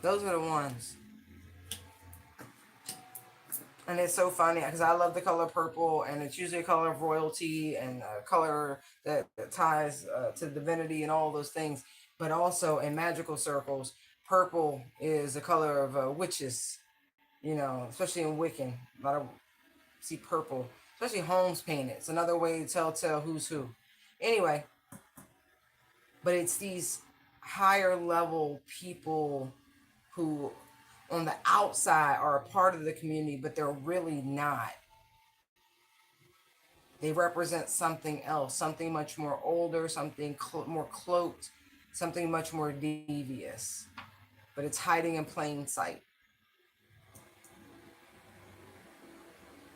those are the ones. And it's so funny because I love the color purple, and it's usually a color of royalty and a color that ties to divinity and all those things. But also in magical circles, purple is the color of witches, especially in Wiccan. A lot of see purple, especially homes painted. It's another way to tell who's who. Anyway, but it's these higher level people who on the outside are a part of the community, but they're really not. They represent something else, something much more older, something more cloaked, something much more devious. But it's hiding in plain sight.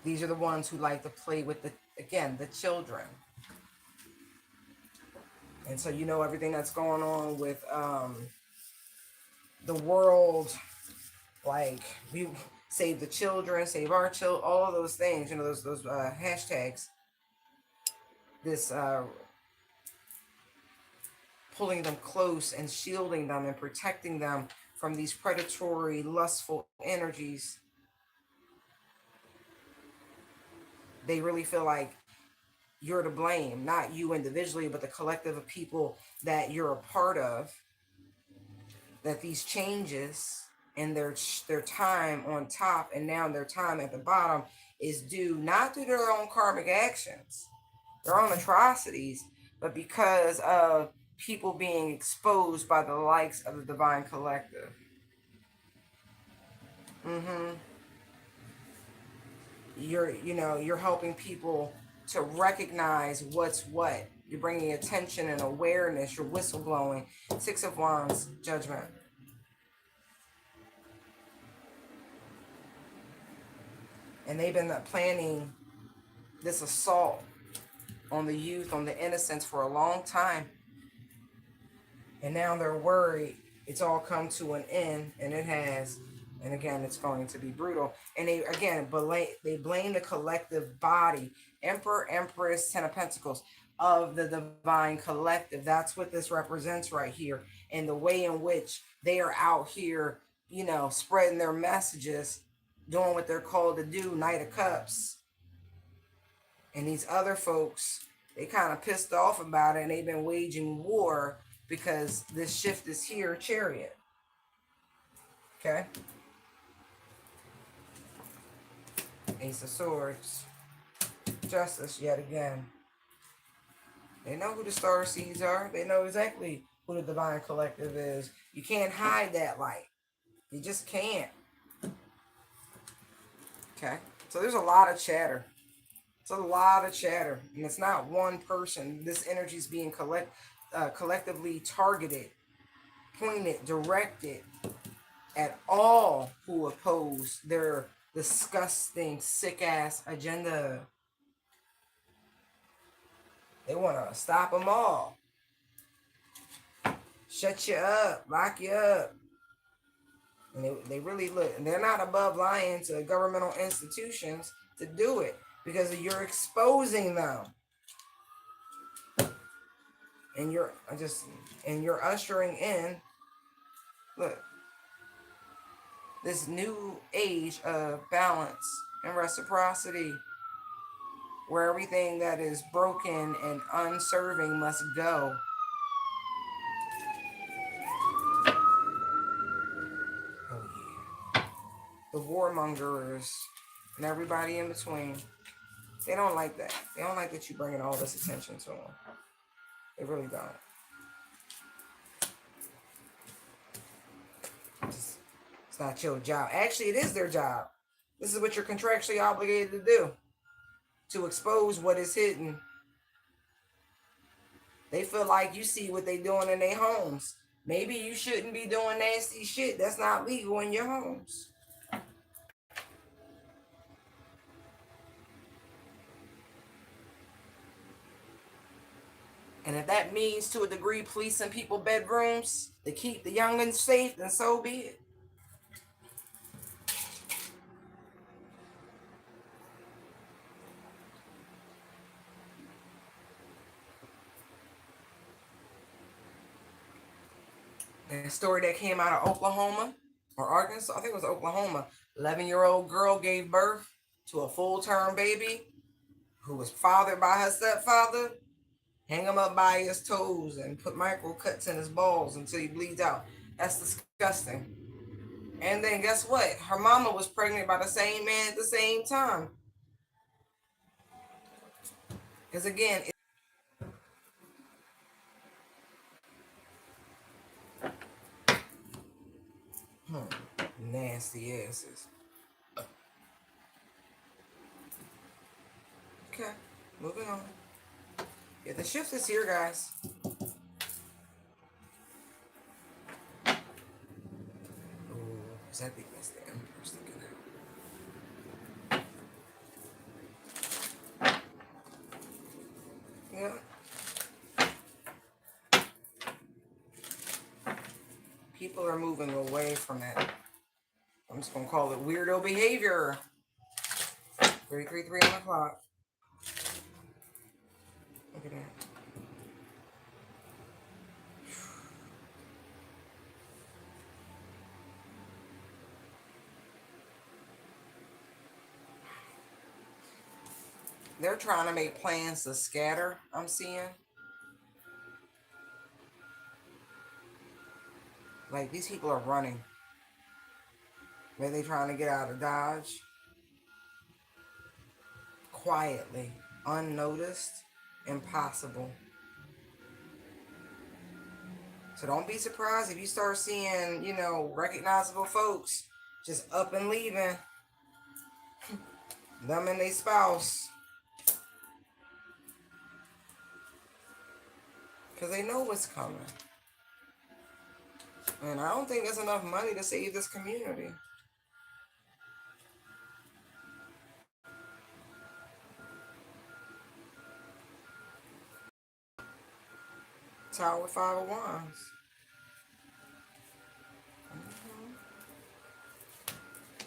These are the ones who like to play with the children. And so everything that's going on with the world, like we save the children, save our children, all of those things, those hashtags. This pulling them close and shielding them and protecting them from these predatory, lustful energies. They really feel like you're to blame, not you individually, but the collective of people that you're a part of. That these changes and their time on top and now their time at the bottom is due not to their own karmic actions, their own atrocities, but because of people being exposed by the likes of the divine collective. Mm-hmm. You're helping people to recognize what's what. You're bringing attention and awareness. You're whistleblowing. Six of Wands, judgment. And they've been planning this assault on the youth, on the innocence for a long time. And now they're worried it's all come to an end, and it has. And again, it's going to be brutal. And they, again, they blame the collective body, Emperor, Empress, Ten of Pentacles, of the divine collective. That's what this represents right here. And the way in which they are out here, you know, spreading their messages, doing what they're called to do, Knight of Cups. And these other folks, they kind of pissed off about it, and they've been waging war because this shift is here, Chariot. Okay? Ace of Swords. Justice yet again. They know who the star seeds are. They know exactly who the divine collective is. You can't hide that light. You just can't. Okay? So there's a lot of chatter. It's a lot of chatter. And it's not one person. This energy is being collectively targeted, pointed, directed at all who oppose their disgusting, sick-ass agenda. They want to stop them all. Shut you up. Lock you up. And they really look. And they're not above lying to governmental institutions to do it, because you're exposing them. And you're ushering in, look, this new age of balance and reciprocity, where everything that is broken and unserving must go. Oh yeah. The warmongers and everybody in between, they don't like that. They don't like that you bringing all this attention to them. They really don't. It's not your job. Actually, it is their job. This is what you're contractually obligated to do. To expose what is hidden. They feel like you see what they doing in their homes. Maybe you shouldn't be doing nasty shit that's not legal in your homes. And if that means, to a degree, policing people's bedrooms to keep the youngins safe, then so be it. A story that came out of Oklahoma or Arkansas, I think it was Oklahoma. 11-year-old girl gave birth to a full-term baby who was fathered by her stepfather. Hang him up by his toes and put micro cuts in his balls until he bleeds out. That's disgusting. And then guess what? Her mama was pregnant by the same man at the same time. Because again, nasty asses. Okay, moving on. Yeah, the shift is here, guys. Oh, because I think that's the Emperor sticking out. Yeah. People are moving away from that. I'm just going to call it weirdo behavior. 333 on the clock. Look at that. They're trying to make plans to scatter, I'm seeing. Like, these people are running. Maybe they trying to get out of Dodge. Quietly. Unnoticed. Impossible. So don't be surprised if you start seeing, you know, recognizable folks just up and leaving. Them and their spouse. Because they know what's coming. And I don't think there's enough money to save this community. Tower with 5 of Wands.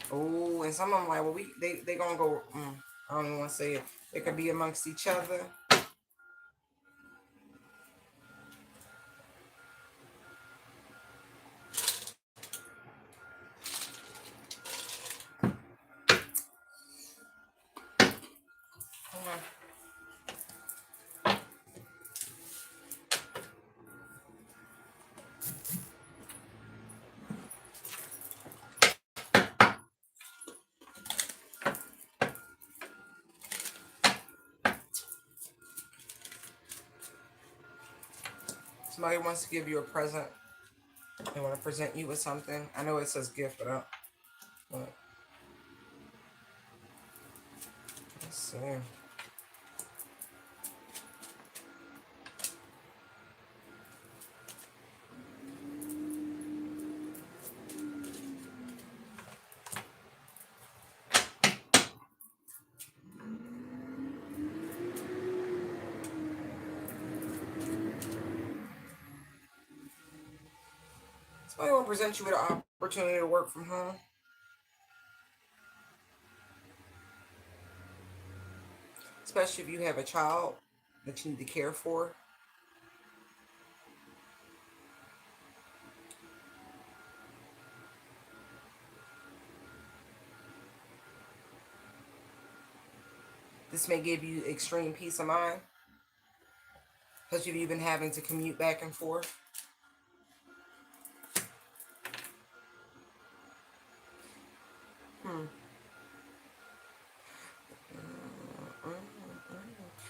Oh, and some of them like, well, they gonna go. I don't even want to say it. They could be amongst each other. Somebody wants to give you a present. They want to present you with something. I know it says gift, but let's see. Somebody want to present you with an opportunity to work from home. Especially if you have a child that you need to care for. This may give you extreme peace of mind, especially if you've been having to commute back and forth.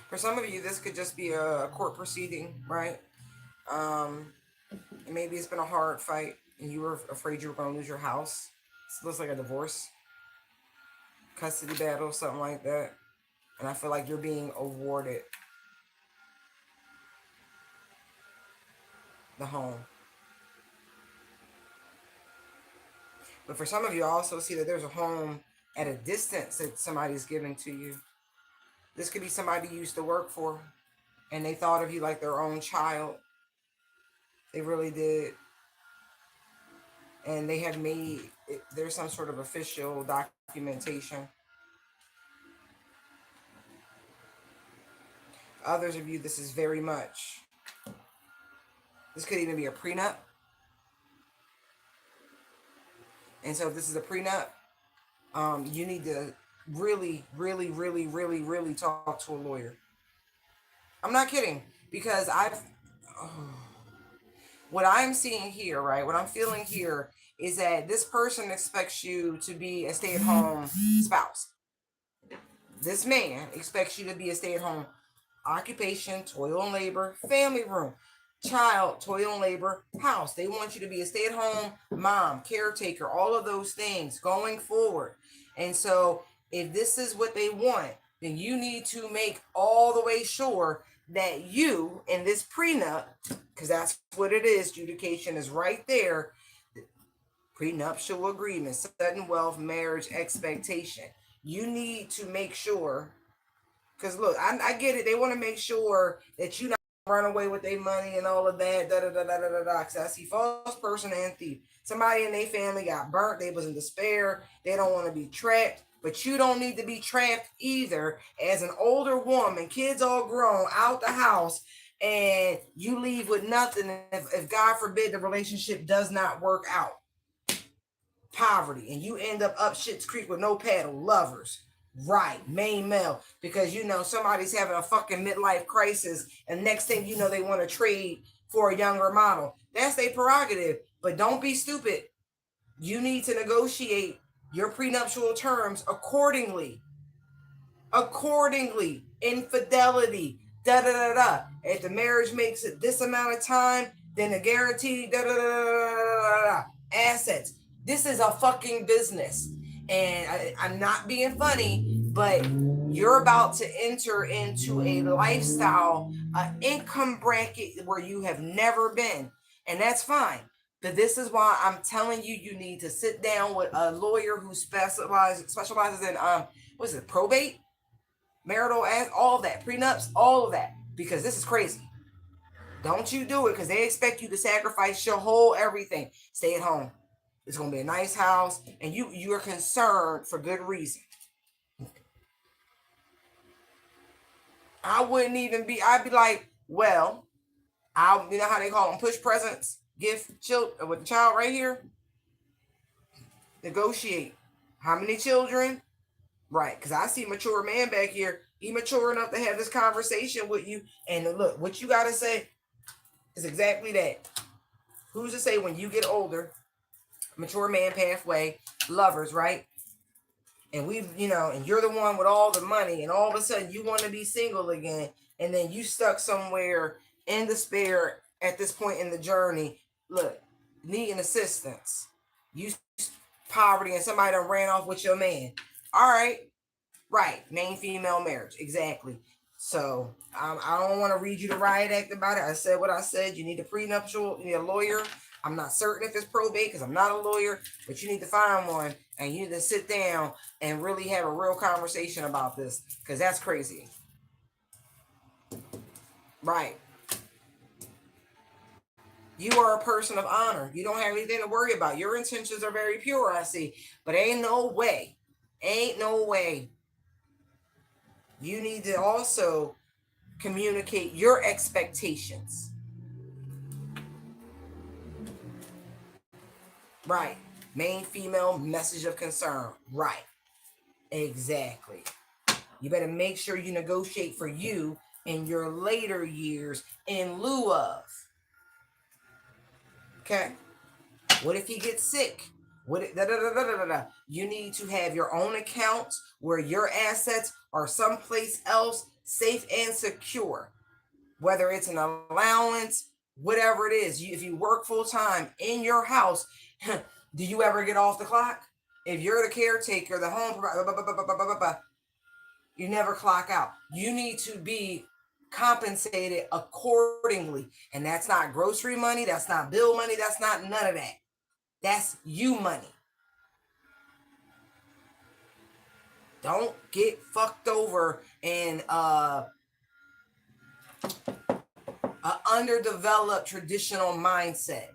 For some of you, this could just be a court proceeding, right? Maybe it's been a hard fight and you were afraid you were going to lose your house. It looks like a divorce, custody battle, something like that. And I feel like you're being awarded the home. But for some of you, I also see that there's a home at a distance that somebody's giving to you. This could be somebody you used to work for, and they thought of you like their own child. They really did. And they have made it, there's some sort of official documentation. Others of you, this is very much. This could even be a prenup. And so if this is a prenup, you need to really, really, really, really, really talk to a lawyer. I'm not kidding, because what I'm seeing here, right, what I'm feeling here is that this person expects you to be a stay-at-home spouse. This man expects you to be a stay-at-home occupation, toil and labor, family room, child, toil and labor, house. They want you to be a stay-at-home mom, caretaker, all of those things going forward. And so if this is what they want, then you need to make all the way sure that you, in this prenup, because that's what it is, adjudication is right there, prenuptial agreement, sudden wealth, marriage, expectation. You need to make sure, because look, I get it. They want to make sure that you not run away with their money and all of that. Da da da da da da da. Because I see false person and thief. Somebody in their family got burnt. They was in despair. They don't want to be trapped. But you don't need to be trapped either. As an older woman, kids all grown, out the house, and you leave with nothing. If God forbid the relationship does not work out, poverty, and you end up Shit's Creek with no paddle, lovers. Right, main male, because you know somebody's having a fucking midlife crisis, and next thing you know, they want to trade for a younger model. That's their prerogative, but don't be stupid. You need to negotiate your prenuptial terms accordingly. Accordingly, infidelity, da da da da. If the marriage makes it this amount of time, then the guarantee, da da da da da. Assets. This is a fucking business. And I'm not being funny, but you're about to enter into a lifestyle, income bracket where you have never been. And that's fine. But this is why I'm telling you, you need to sit down with a lawyer who specializes in, what is it, probate, marital, all of that, prenups, all of that, because this is crazy. Don't you do it, because they expect you to sacrifice your whole everything. Stay at home. It's gonna be a nice house, and you're concerned for good reason. I wouldn't even be. I'd be like, well, you know how they call them, push presents, gift child with the child right here. Negotiate. How many children? Right, because I see a mature man back here. He mature enough to have this conversation with you. And look, what you gotta say is exactly that. Who's to say when you get older, mature man pathway, lovers, right? And and you're the one with all the money, and all of a sudden you want to be single again, and then you stuck somewhere in despair at this point in the journey. Look, needing assistance. You poverty, and somebody done ran off with your man. All right. Right, main female marriage, exactly. So I don't want to read you the riot act about it. I said what I said. You need a prenuptial, you need a lawyer. I'm not certain if it's probate because I'm not a lawyer, but you need to find one, and you need to sit down and really have a real conversation about this, because that's crazy. Right. You are a person of honor. You don't have anything to worry about. Your intentions are very pure, I see. But ain't no way. Ain't no way. You need to also communicate your expectations. Right. Main female message of concern. Right. Exactly. You better make sure you negotiate for you in your later years in lieu of. Okay. What if he gets sick? You need to have your own accounts where your assets are someplace else, safe and secure. Whether it's an allowance, whatever it is. If you work full time in your house, do you ever get off the clock? If you're the caretaker, the home provider, you never clock out. You need to be compensated accordingly. And that's not grocery money. That's not bill money. That's not none of that. That's you money. Don't get fucked over in an underdeveloped traditional mindset.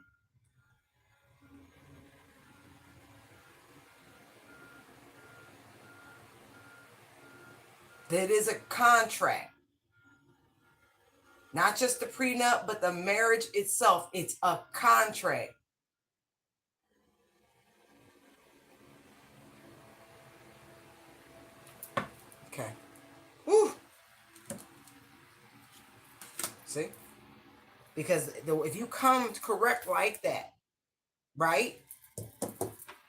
That is a contract. Not just the prenup, but the marriage itself. It's a contract. Okay. Whew. See? Because if you come correct like that, right?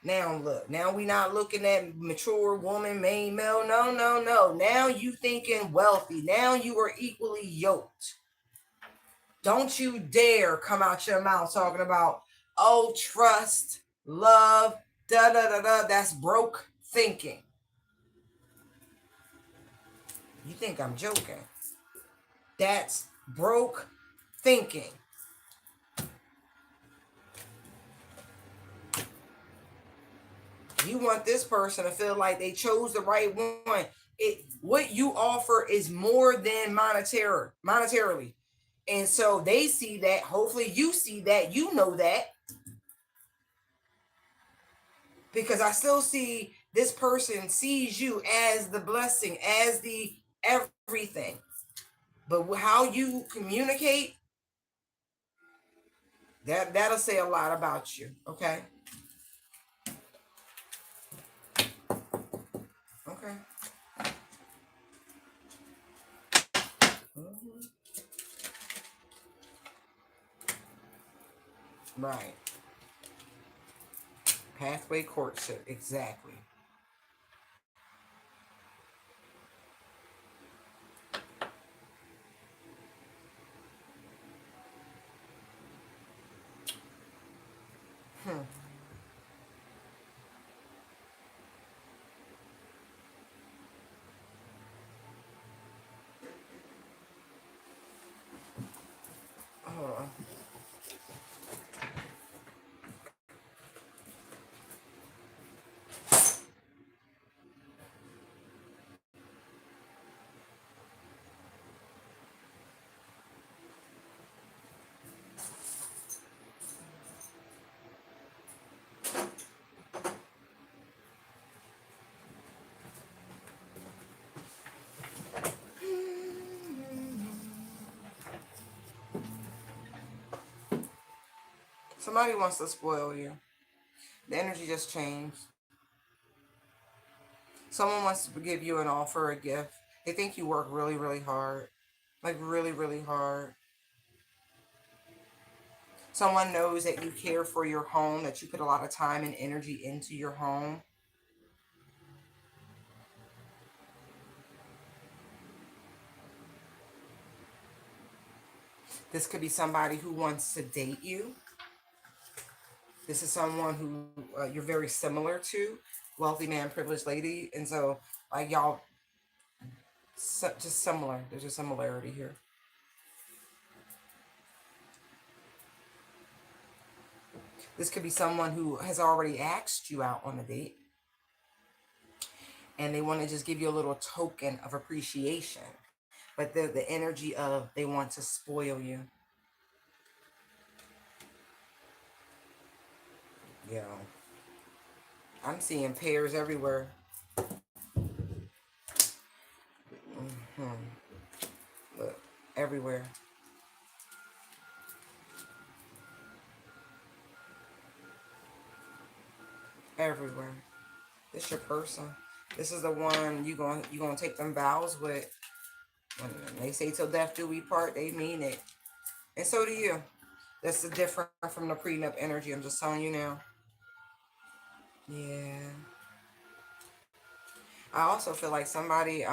Now look, now we not looking at mature woman, main male. No, no, no. Now you thinking wealthy. Now you are equally yoked. Don't you dare come out your mouth talking about, oh, trust, love, da da da da. That's broke thinking. You think I'm joking? That's broke thinking. You want this person to feel like they chose the right one. What you offer is more than monetarily. And so they see that. Hopefully you see that. You know that. Because I still see this person sees you as the blessing, as the everything. But how you communicate, that'll say a lot about you. Okay. Okay. Mm-hmm. Right. Pathway courtship. Exactly. Hmm. Hold on. Somebody wants to spoil you. The energy just changed. Someone wants to give you an offer, a gift. They think you work really, really hard. Like really, really hard. Someone knows that you care for your home, that you put a lot of time and energy into your home. This could be somebody who wants to date you. This is someone who you're very similar to. Wealthy man, privileged lady. And so, like, y'all, just similar. There's a similarity here. This could be someone who has already asked you out on a date. And they want to just give you a little token of appreciation. But the energy of they want to spoil you. Yeah. I'm seeing pairs everywhere. Look, everywhere. Everywhere. This your person. This is the one you gonna take them vows with. When they say till death do we part, they mean it. And so do you. That's the different from the prenup energy. I'm just telling you now. Yeah. I also feel like somebody's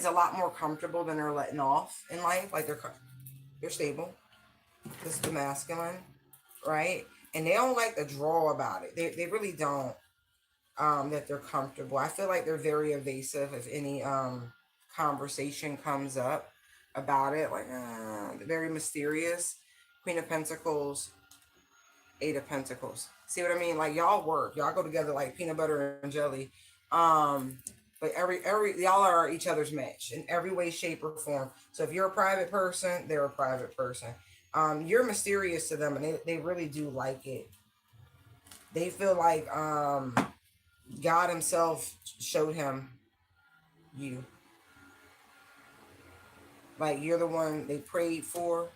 a lot more comfortable than they're letting off in life. Like they're stable. This is the masculine, right? And they don't like the draw about it. They really don't. That they're comfortable. I feel like they're very evasive if any conversation comes up about it. Like very mysterious. Queen of Pentacles, Eight of Pentacles. See what I mean? Like y'all work. Y'all go together like peanut butter and jelly. But every y'all are each other's match in every way, shape, or form. So if you're a private person, they're a private person. You're mysterious to them, and they really do like it. They feel like God himself showed him you. Like you're the one they prayed for.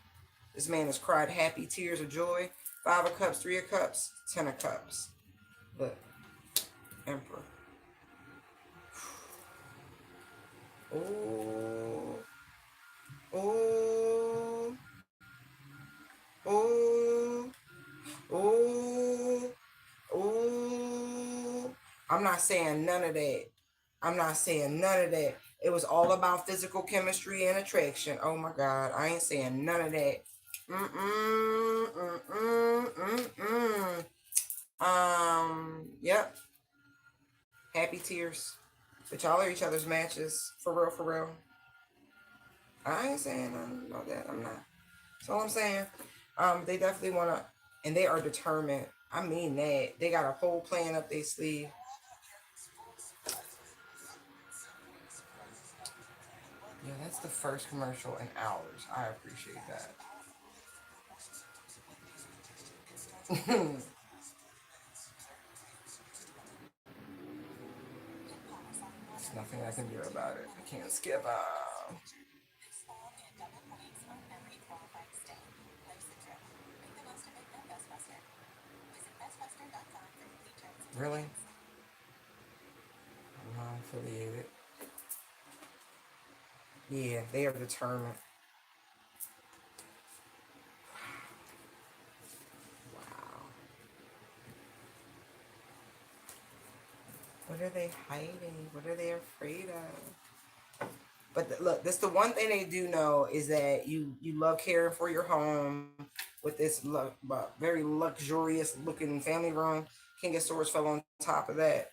This man has cried happy tears of joy. Five of Cups, Three of Cups, Ten of Cups. The Emperor. Oh, oh, oh, oh, oh. I'm not saying none of that. I'm not saying none of that. It was all about physical chemistry and attraction. Oh my God. I ain't saying none of that. Mm-mm, mm-mm, mm-mm. Yep. Happy tears. But y'all are each other's matches. For real, for real. I ain't saying nothing about that. I'm not. That's all I'm saying. They definitely want to, and they are determined. I mean that. They got a whole plan up their sleeve. Yeah, that's the first commercial in hours. I appreciate that. There's nothing I can do about it. I can't skip. Really? I'm not affiliated. Yeah, they are determined. Wow. What are they hiding? What are they afraid of? But look, that's the one thing they do know is that you love caring for your home with this very luxurious looking family room. King of Swords fell on top of that.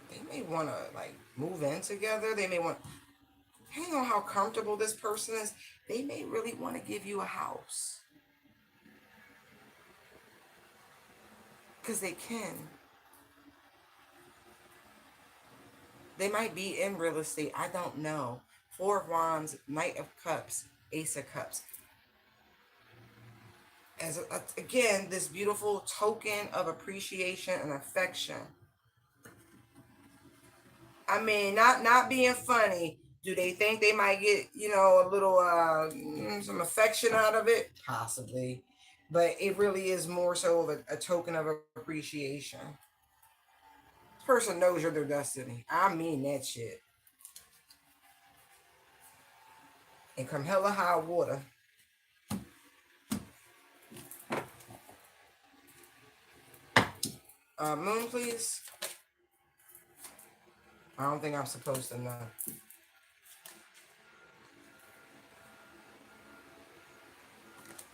They may want to like move in together. They may want, depending on how comfortable this person is, they may really want to give you a house because they can. They might be in real estate. I don't know. Four of Wands, Knight of Cups, Ace of Cups. Again, this beautiful token of appreciation and affection. I mean, not being funny. Do they think they might get, a little some affection out of it? Possibly. But it really is more so of a token of appreciation. This person knows you're their destiny. I mean that shit. And come hella high water. Moon, please. I don't think I'm supposed to know.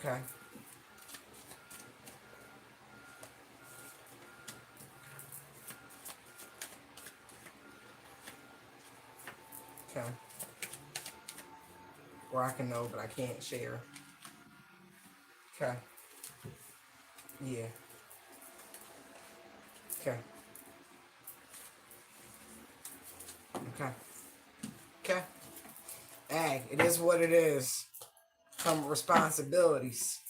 Okay. Okay. Or I can know, but I can't share. Okay. Yeah. Okay. Okay. Okay. Hey, it is what it is. Some responsibilities.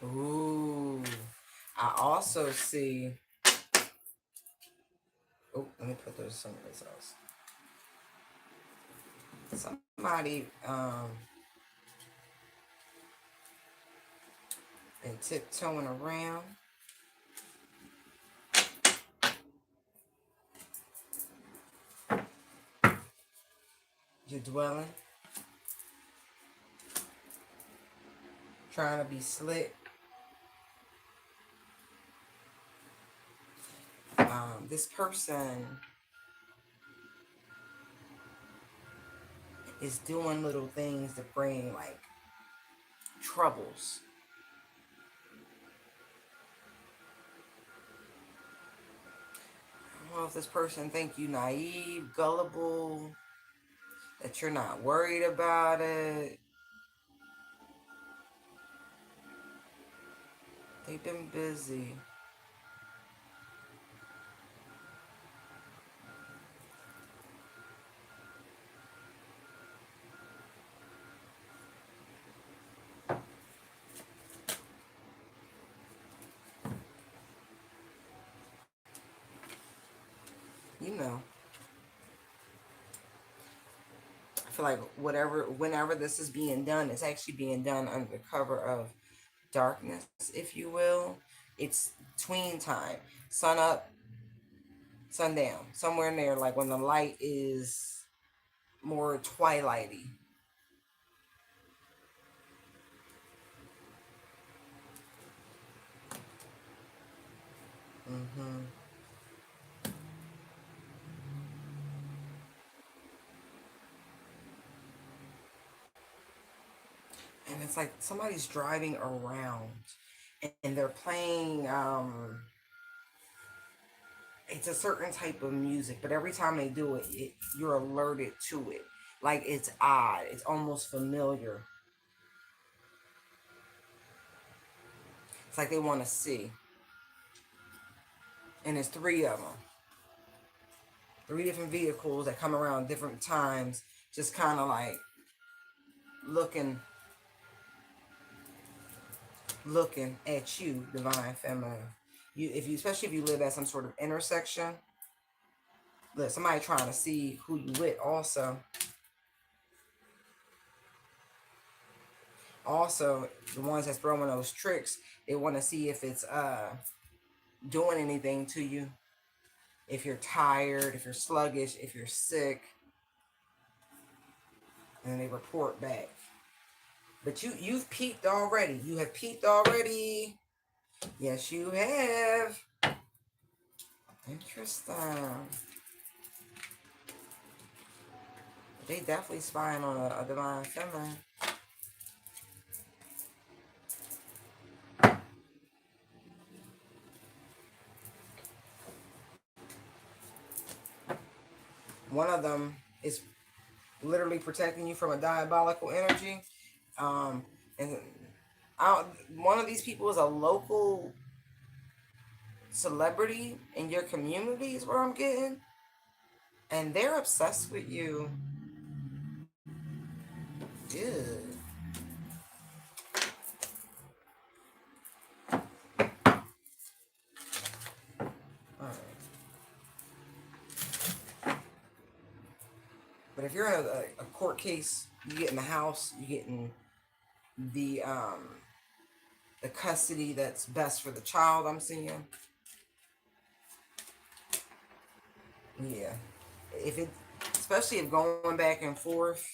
Ooh. I also see. Oh, let me put those someplace else. Somebody been tiptoeing around. You're dwelling. Trying to be slick. This person is doing little things to bring like troubles. I don't know if this person think you naive, gullible, that you're not worried about it. They've been busy. You know. I feel like whenever this is being done, it's actually being done under the cover of darkness, if you will. It's tween time, sun up, sundown, somewhere in there, like when the light is more twilighty. Mm-hmm. And it's like somebody's driving around, and they're playing. It's a certain type of music, but every time they do it, you're alerted to it. Like it's odd. It's almost familiar. It's like they want to see. And there's three of them, three different vehicles that come around different times, just kind of like looking, looking at you, divine feminine. Especially if you live at some sort of intersection, look, somebody trying to see who you with. Also, the ones that's throwing those tricks, they want to see if it's doing anything to you. If you're tired, if you're sluggish, if you're sick, and they report back. But you've peaked already. You have peaked already. Yes, you have. Interesting. They definitely spying on a divine feminine. One of them is literally protecting you from a diabolical energy. And one of these people is a local celebrity in your community, is what I'm getting. And they're obsessed with you. Ew. All right. But if you're in a court case, you get in the house, you get in the custody that's best for the child. I'm seeing. Yeah. If it, especially if going back and forth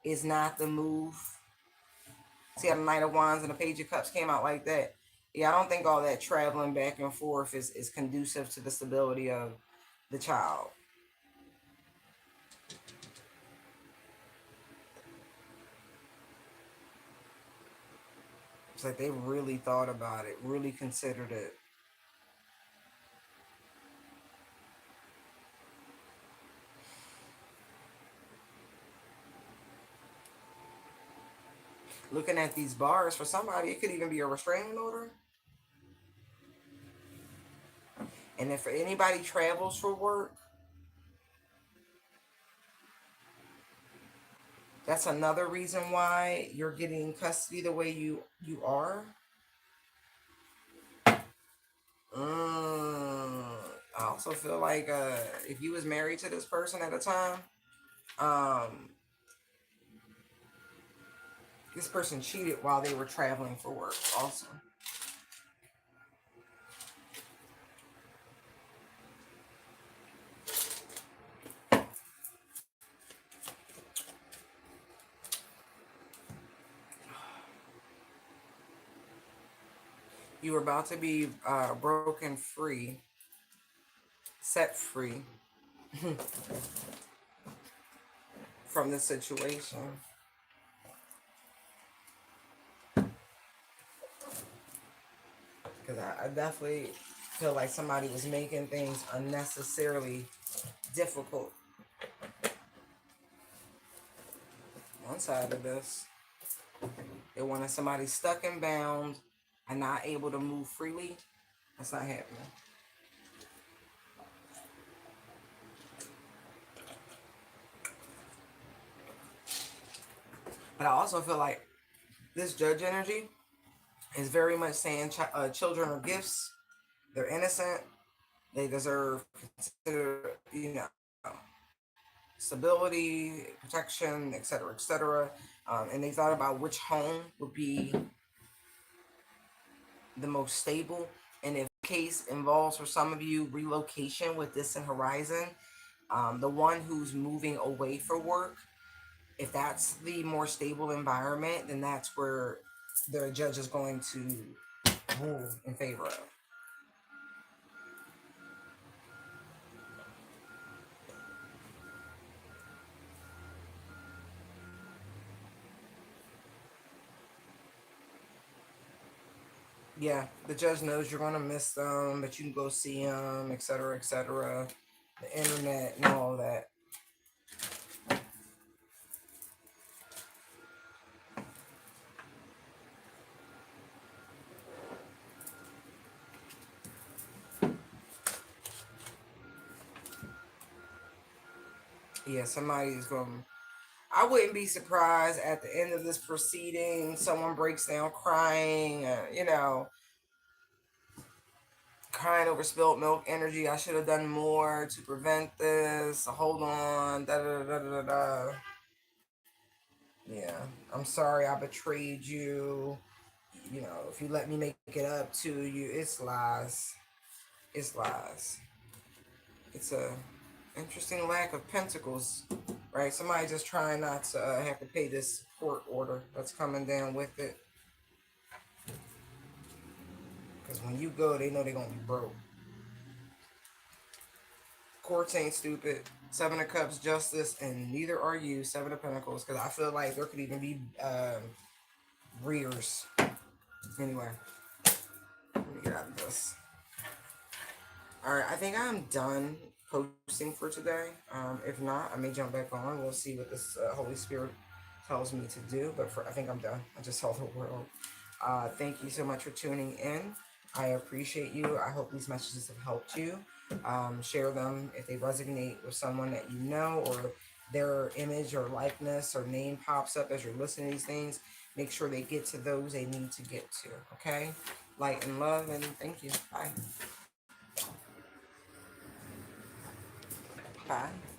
is not the move. See how the Knight of Wands and the Page of Cups came out like that. Yeah, I don't think all that traveling back and forth is conducive to the stability of the child. It's like they really thought about it, really considered it. Looking at these bars, for somebody, it could even be a restraining order. And if anybody travels for work, that's another reason why you're getting custody the way you are. I also feel like if you was married to this person at a time, um, this person cheated while they were traveling for work. Also, you were about to be broken free, set free from this situation. Because I definitely feel like somebody was making things unnecessarily difficult. One side of this, they wanted somebody stuck and bound and not able to move freely. That's not happening. But I also feel like this judge energy is very much saying children are gifts. They're innocent. They deserve consider, stability, protection, etc., etc. And they thought about which home would be the most stable. And if the case involves for some of you relocation with Distant Horizon, the one who's moving away for work, if that's the more stable environment, then that's where the judge is going to rule in favor of. Yeah, the judge knows you're going to miss them, but you can go see them, etc., etc. The internet and all that. Yeah, somebody's going to. I wouldn't be surprised at the end of this proceeding, someone breaks down crying, crying over spilled milk energy. I should have done more to prevent this. Hold on, da da da da da da. Yeah, I'm sorry I betrayed you. If you let me make it up to you, it's lies. It's lies. It's a interesting lack of pentacles, right? Somebody just trying not to have to pay this court order that's coming down with it. Because when you go, they know they're going to be broke. Courts ain't stupid. Seven of Cups, Justice, and neither are you. Seven of Pentacles, because I feel like there could even be rears. Anyway, let me get out of this. Alright, I think I'm done posting for today. If not, I may jump back on. We'll see what this Holy Spirit tells me to do. But I think I'm done. I just saw the world. Thank you so much for tuning in. I appreciate you. I hope these messages have helped you. Share them if they resonate with someone that you know, or their image or likeness or name pops up as you're listening to these things. Make sure they get to those they need to get to. Okay? Light and love, and thank you. Bye. Bye.